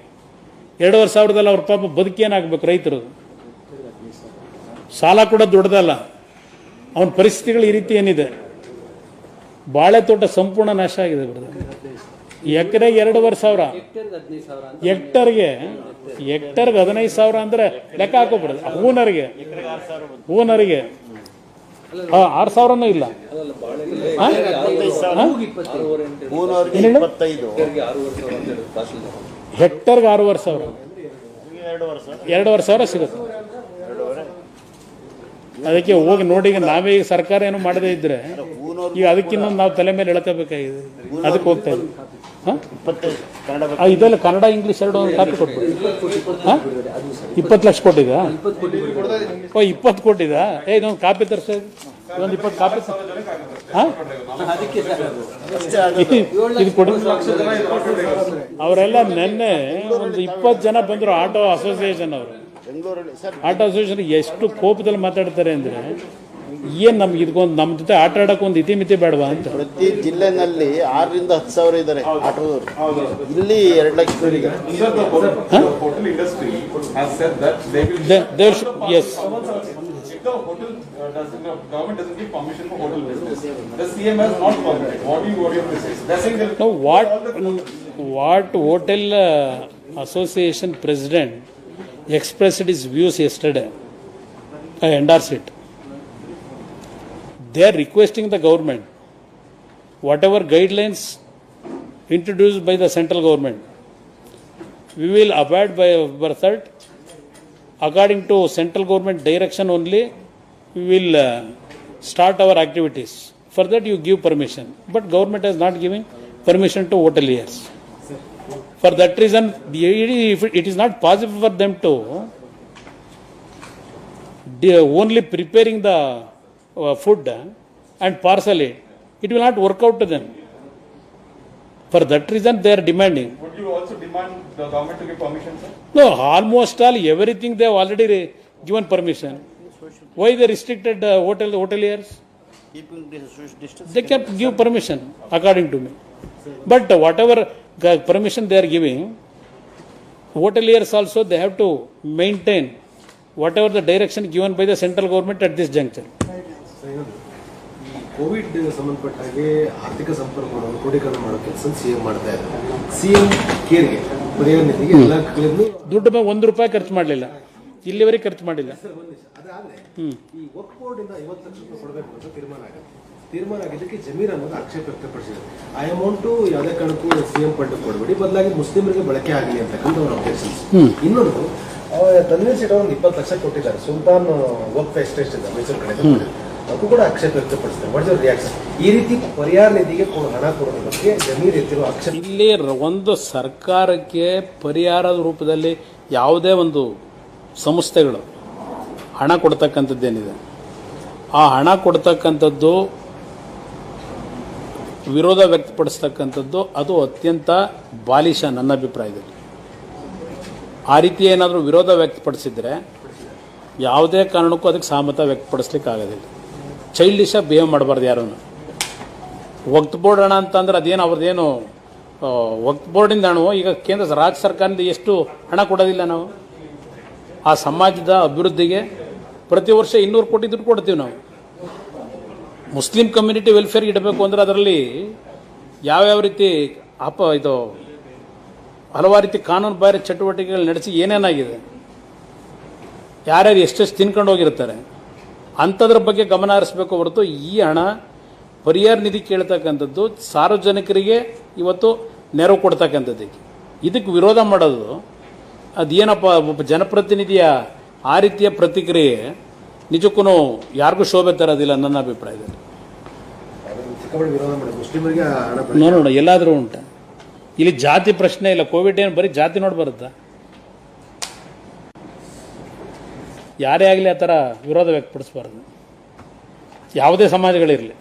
2,500 ಸಾವಿರದಲ್ಲಿ ಅವ್ರ ಪಾಪ ಬದುಕೇನಾಗಬೇಕು ರೈತರು? ಸಾಲ ಕೂಡ ದೊಡ್ಡದಲ್ಲ. ಅವನ ಪರಿಸ್ಥಿತಿಗಳು ಈ ರೀತಿ ಏನಿದೆ. ಬಾಳೆ ತೋಟ ಸಂಪೂರ್ಣ ನಾಶ ಆಗಿದೆ ಬ್ರದರ್. ಎಕರೆಗೆ 2,500, ಹೆಕ್ಟರ್ಗೆ 15,000 ಅಂದ್ರೆ ಲೆಕ್ಕ ಹಾಕೋಬಿಡೋದು. ಹೂನರಿಗೆ 6,000 ಇಲ್ಲ. ಹೆಕ್ಟರ್ಗೆ 6,500, 2,500 ಸಿಗುತ್ತೆ. ಅದಕ್ಕೆ ಹೋಗಿ ನೋಡಿ, ಈಗ ನಾವೇ ಈಗ ಸರ್ಕಾರ ಏನು ಮಾಡದೇ ಇದ್ರೆ ಈಗ ಅದಕ್ಕಿನ್ನೊಂದು ನಾವು ತಲೆ ಮೇಲೆ ಎಳ್ಕೋಬೇಕಾಗಿದೆ. ಅದಕ್ಕೆ ಹೋಗ್ತಾ ಇದ್ದೀವಿ. ಇದೆಲ್ಲ ಕನ್ನಡ ಇಂಗ್ಲೀಷ್ ಎರಡು ಒಂದು ಕಾಪಿ ಕೊಟ್ಬಿಡಿ. 20 ಲಕ್ಷ ಕೊಟ್ಟಿದ್ದಾ? 20 ಕೊಟ್ಟಿದ್ದಾ? ಇದೊಂದು ಕಾಪಿ ತರಿಸೋದು, ಇದೊಂದು 20 ಕಾಪಿ. ಇದು ಕೊಡಿ. ಅವರೆಲ್ಲ ನಿನ್ನೆ ಒಂದು 20 ಜನ ಬಂದರು. ಆಟೋ ಅಸೋಸಿಯೇಷನ್ ಅವರು, ಆಟೋ ಅಸೋಸಿಯೇಷನ್ ಎಷ್ಟು ಕೋಪದಲ್ಲಿ ಮಾತಾಡ್ತಾರೆ ಅಂದರೆ, ಏನು ನಮ್ಗೆ ಇದಕ್ಕೊಂದು ನಮ್ಮ ಜೊತೆ ಆಟ ಆಡೋಕೆ ಒಂದು ಇತಿಮಿತಿ ಬೇಡವಾ ಅಂತ. ಪ್ರತಿ ಜಿಲ್ಲೆನಲ್ಲಿ 6,000 ರಿಂದ 10,000 ಇದ್ದಾರೆ ಆಟೋದವರು. ಇಲ್ಲಿ 2 ಲಕ್ಷ ಎಸ್. The hotel government doesn't give permission for hotel business. The CM has not permitted. What do you have to say? They're saying that no, what hotel association president expressed his views yesterday. I endorse it. They are requesting the government, whatever guidelines introduced by the central government, we will abide by that. According to central government direction only, we will start our activities. For that you give permission. But government has not given permission to hoteliers. For that reason, it is not possible for them to only preparing the food and parcel it. It will not work out to them. For that reason, they are demanding. would you also demand the government to give permission, sir? No, almost all, everything they have already given permission. Why they restricted hoteliers? keeping distance. They can give permission, according to me. But whatever permission they are giving, hoteliers also, they have to maintain whatever the direction given by the central government at this juncture. Covid ಸಂಬಂಧಪಟ್ಟ ಹಾಗೆ ಆರ್ಥಿಕ ಸಂಪರ್ಕವನ್ನು ಕ್ರೋಢೀಕರಣ ಮಾಡೋ ಕೆಲಸ CM ಮಾಡ್ತಾ ಇದ್ದಾರೆ. CM ಕೇರ್ಗೆ ಪರಿಹಾರ ನಿಧಿಗೆ ಎಲ್ಲ ಕಡೆಗೂ ದುಡ್ಡು ₹1 ಖರ್ಚು ಮಾಡಲಿಲ್ಲ, ಇಲ್ಲಿವರೆಗೆ ಖರ್ಚು ಮಾಡಿಲ್ಲ. ಅದಾದ್ರೆ ಈ ವಕ್ಫ್ ಬೋರ್ಡ್ ಇಂದ 50 ಲಕ್ಷ ರೂಪಾಯಿ ಕೊಡಬೇಕು ಅಂತ ತೀರ್ಮಾನ ಆಗಿದ್ದಕ್ಕೆ ಜಮೀರ್ ಅನ್ನೋದು ಆಕ್ಷೇಪ ವ್ಯಕ್ತಪಡಿಸಿದ್ದಾರೆ. ಆ ಅಮೌಂಟು ಯಾವುದೇ ಕಾರಣಕ್ಕೂ ಸಿಎಂ ಫಂಡ್ ಕೊಡಬೇಡಿ, ಬದಲಾಗಿ ಮುಸ್ಲಿಮರಿಗೆ ಬಳಕೆ ಆಗಲಿ ಅಂತಕ್ಕಂಥ ಅವರ ಅಬ್ಜೆಕ್ಷನ್ಸ್. ಇನ್ನೊಂದು ತನ್ವೀರ್ ಸೇಠ್ ಒಂದು 20 ಲಕ್ಷ ಕೊಟ್ಟಿದ್ದಾರೆ ಸುಲ್ತಾನ್ ವಕ್ಫ್ ಎಸ್ಟೇಟ್ ಇದೆ ಮೈಸೂರು ಕಡೆ, ಅದಕ್ಕೂ ಕೂಡ ಆಕ್ಷೇಪ ವ್ಯಕ್ತಪಡಿಸ್ತಾರೆ. What is reaction? ಈ ರೀತಿ ಪರಿಹಾರ ನಿಧಿಗೆ ಹಣ ಕೊಡೋದ್ರ ಬಗ್ಗೆ ಜಮೀರ್ ಎತ್ತಿರುವ ಆಕ್ಷೇಪ. ಇಲ್ಲಿ ಒಂದು ಸರ್ಕಾರಕ್ಕೆ ಪರಿಹಾರದ ರೂಪದಲ್ಲಿ ಯಾವುದೇ ಒಂದು ಸಂಸ್ಥೆಗಳು ಹಣ ಕೊಡ್ತಕ್ಕಂಥದ್ದೇನಿದೆ, ಆ ಹಣ ಕೊಡ್ತಕ್ಕಂಥದ್ದು ವಿರೋಧ ವ್ಯಕ್ತಪಡಿಸ್ತಕ್ಕಂಥದ್ದು ಅದು ಅತ್ಯಂತ ಬಾಲಿಶ ನನ್ನ ಅಭಿಪ್ರಾಯದಲ್ಲಿ. ಆ ರೀತಿ ಏನಾದರೂ ವಿರೋಧ ವ್ಯಕ್ತಪಡಿಸಿದರೆ ಯಾವುದೇ ಕಾರಣಕ್ಕೂ ಅದಕ್ಕೆ ಸಹಮತ ವ್ಯಕ್ತಪಡಿಸ್ಲಿಕ್ಕೆ ಆಗೋದಿಲ್ಲ. ಚೈಲ್ಡಿಶಾಗಿ ಬಿಹೇವ್ ಮಾಡಬಾರ್ದು ಯಾರೂ. ವಕ್ಫ್ ಬೋರ್ಡ್ ಹಣ ಅಂತಂದ್ರೆ ಅದೇನು ಅವ್ರದ್ದೇನು ವಕ್ಫ್ ಬೋರ್ಡಿಂದ ಹಣ ಈಗ ಕೇಂದ್ರ ರಾಜ್ಯ ಸರ್ಕಾರದಿಂದ ಎಷ್ಟು ಹಣ ಕೊಡೋದಿಲ್ಲ ನಾವು ಆ ಸಮಾಜದ ಅಭಿವೃದ್ಧಿಗೆ. ಪ್ರತಿ ವರ್ಷ 200 ಕೋಟಿ ದುಡ್ಡು ಕೊಡ್ತೀವಿ ನಾವು. ಮುಸ್ಲಿಂ ಕಮ್ಯುನಿಟಿ ವೆಲ್ಫೇರ್ ಇಡಬೇಕು ಅಂದರೆ ಅದರಲ್ಲಿ ಯಾವ್ಯಾವ ರೀತಿ ಇದು ಹಲವಾರು ರೀತಿ ಕಾನೂನು ಬಾಹಿರ ಚಟುವಟಿಕೆಗಳು ನಡೆಸಿ ಏನೇನಾಗಿದೆ, ಯಾರ್ಯಾರು ಎಷ್ಟೆಷ್ಟು ತಿನ್ಕೊಂಡು ಹೋಗಿರ್ತಾರೆ ಅಂಥದ್ರ ಬಗ್ಗೆ ಗಮನ ಹರಿಸಬೇಕು ಹೊರತು ಈ ಹಣ ಪರಿಹಾರ ನಿಧಿ ಕೇಳ್ತಕ್ಕಂಥದ್ದು ಸಾರ್ವಜನಿಕರಿಗೆ ಇವತ್ತು ನೆರವು ಕೊಡ್ತಕ್ಕಂಥದ್ದಕ್ಕೆ ಇದಕ್ಕೆ ವಿರೋಧ ಮಾಡೋದು ಅದೇನಪ್ಪ ಒಬ್ಬ ಜನಪ್ರತಿನಿಧಿಯ ಆ ರೀತಿಯ ಪ್ರತಿಕ್ರಿಯೆ ನಿಜಕ್ಕೂ ಯಾರಿಗೂ ಶೋಭೆ ತರೋದಿಲ್ಲ ನನ್ನ ಅಭಿಪ್ರಾಯದಲ್ಲಿ. ನೋಡೋಣ ಎಲ್ಲಾದರೂ ಉಂಟು. ಇಲ್ಲಿ ಜಾತಿ ಪ್ರಶ್ನೆ ಇಲ್ಲ. ಕೋವಿಡ್ ಏನು ಬರೀ ಜಾತಿ ನೋಡಿ ಬರುತ್ತಾ? ಯಾರೇ ಆಗಲಿ ಆ ಥರ ವಿರೋಧ ವ್ಯಕ್ತಪಡಿಸಬಾರ್ದು, ಯಾವುದೇ ಸಮಾಜಗಳಿರಲಿ.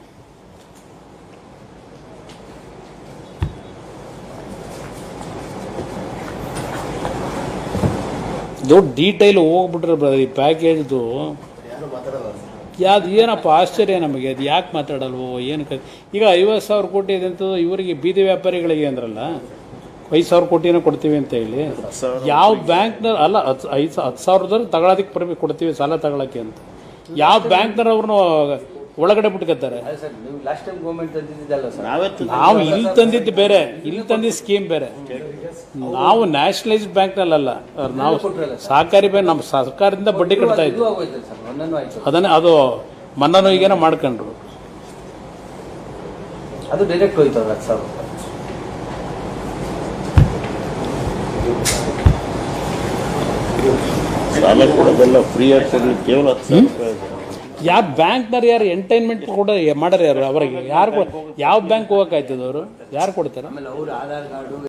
ದೊಡ್ಡ ಡೀಟೈಲ್ ಹೋಗ್ಬಿಟ್ರೆ ಬ್ರದರ್ ಈ ಪ್ಯಾಕೇಜ್ದು ಯಾವ್ದು ಏನಪ್ಪ ಆಶ್ಚರ್ಯ ನಮಗೆ. ಅದು ಯಾಕೆ ಮಾತಾಡಲ್ವೋ ಏನು ಈಗ 50,000 ಕೋಟಿ ಇದೆ ಅಂತ ಇವರಿಗೆ ಬೀದಿ ವ್ಯಾಪಾರಿಗಳಿಗೆ ಅಂದ್ರಲ್ಲ 5,000 ಕೋಟಿನ ಕೊಡ್ತೀವಿ ಅಂತ ಹೇಳಿ ಯಾವ ಬ್ಯಾಂಕ್ನ ಅಲ್ಲ 10,000 ತಗೊಳೋದಕ್ಕೆ ಕೊಡ್ತೀವಿ ಸಾಲ ತಗೊಳಕ್ಕೆ ಅಂತ ಯಾವ ಬ್ಯಾಂಕ್ನವ್ರು ಅವ್ರನ್ನ ಒಳಗಡೆ ಬಿಟ್ಕೊತಾರೆ. ಅದೇ ಸರ್, ನೀವು ಲಾಸ್ಟ್ ಟೈಮ್ ಗೌರ್ಮೆಂಟ್ ತಂದಿದ್ದಲ್ಲ ಸರ್. ನಾವೇ ನಾವು ಇಲ್ಲಿ ತಂದಿದ್ದು ಬೇರೆ, ಇಲ್ಲಿ ತಂದಿದ್ದ ಸ್ಕೀಮ್ ಬೇರೆ. ನಾವು ನ್ಯಾಷನಲೈಸ್ಡ್ ಬ್ಯಾಂಕ್ನಲ್ಲ, ನಾವು ಸಹಕಾರಿ ಬ್ಯಾಂಕ್, ನಮ್ಮ ಸರ್ಕಾರದಿಂದ ಬಡ್ಡಿ ಕಟ್ತಾ ಇದು ಇದ್ವಿ. ಆಗೋಯ್ತು ಸರ್, ಮೊನ್ನೆನೂ ಆಯ್ತು. ಅದನ್ನೇ ಅದು ಮನ್ನನು ಈಗೇನೋ ಮಾಡ್ಕೊಂಡ್ರು. ಅದು ಡೈರೆಕ್ಟ್ ಹೋಯ್ತು 10,000 ರೂಪಾಯಿ. ಸಾಲ ಕೊಡೋದೆಲ್ಲ ಫ್ರೀ ಆಗಿ ಕೊಡ್ಲಿಕ್ಕೆ ಕೇವಲ 10,000 ರೂಪಾಯಿ ಇದೆ. ಯಾವ ಬ್ಯಾಂಕ್ನವ್ರು ಯಾರು ಎಂಟೈನ್ಮೆಂಟ್ ಕೂಡ ಮಾಡ್ಯಾರ ಯಾರು ಅವರಿಗೆ? ಯಾರು ಯಾವ ಬ್ಯಾಂಕ್ ಹೋಗಕ್ಕಾಯ್ತದ ಅವರು? ಯಾರು ಕೊಡ್ತಾರೆ? ಆಮೇಲೆ ಅವ್ರು ಆಧಾರ್ ಕಾರ್ಡು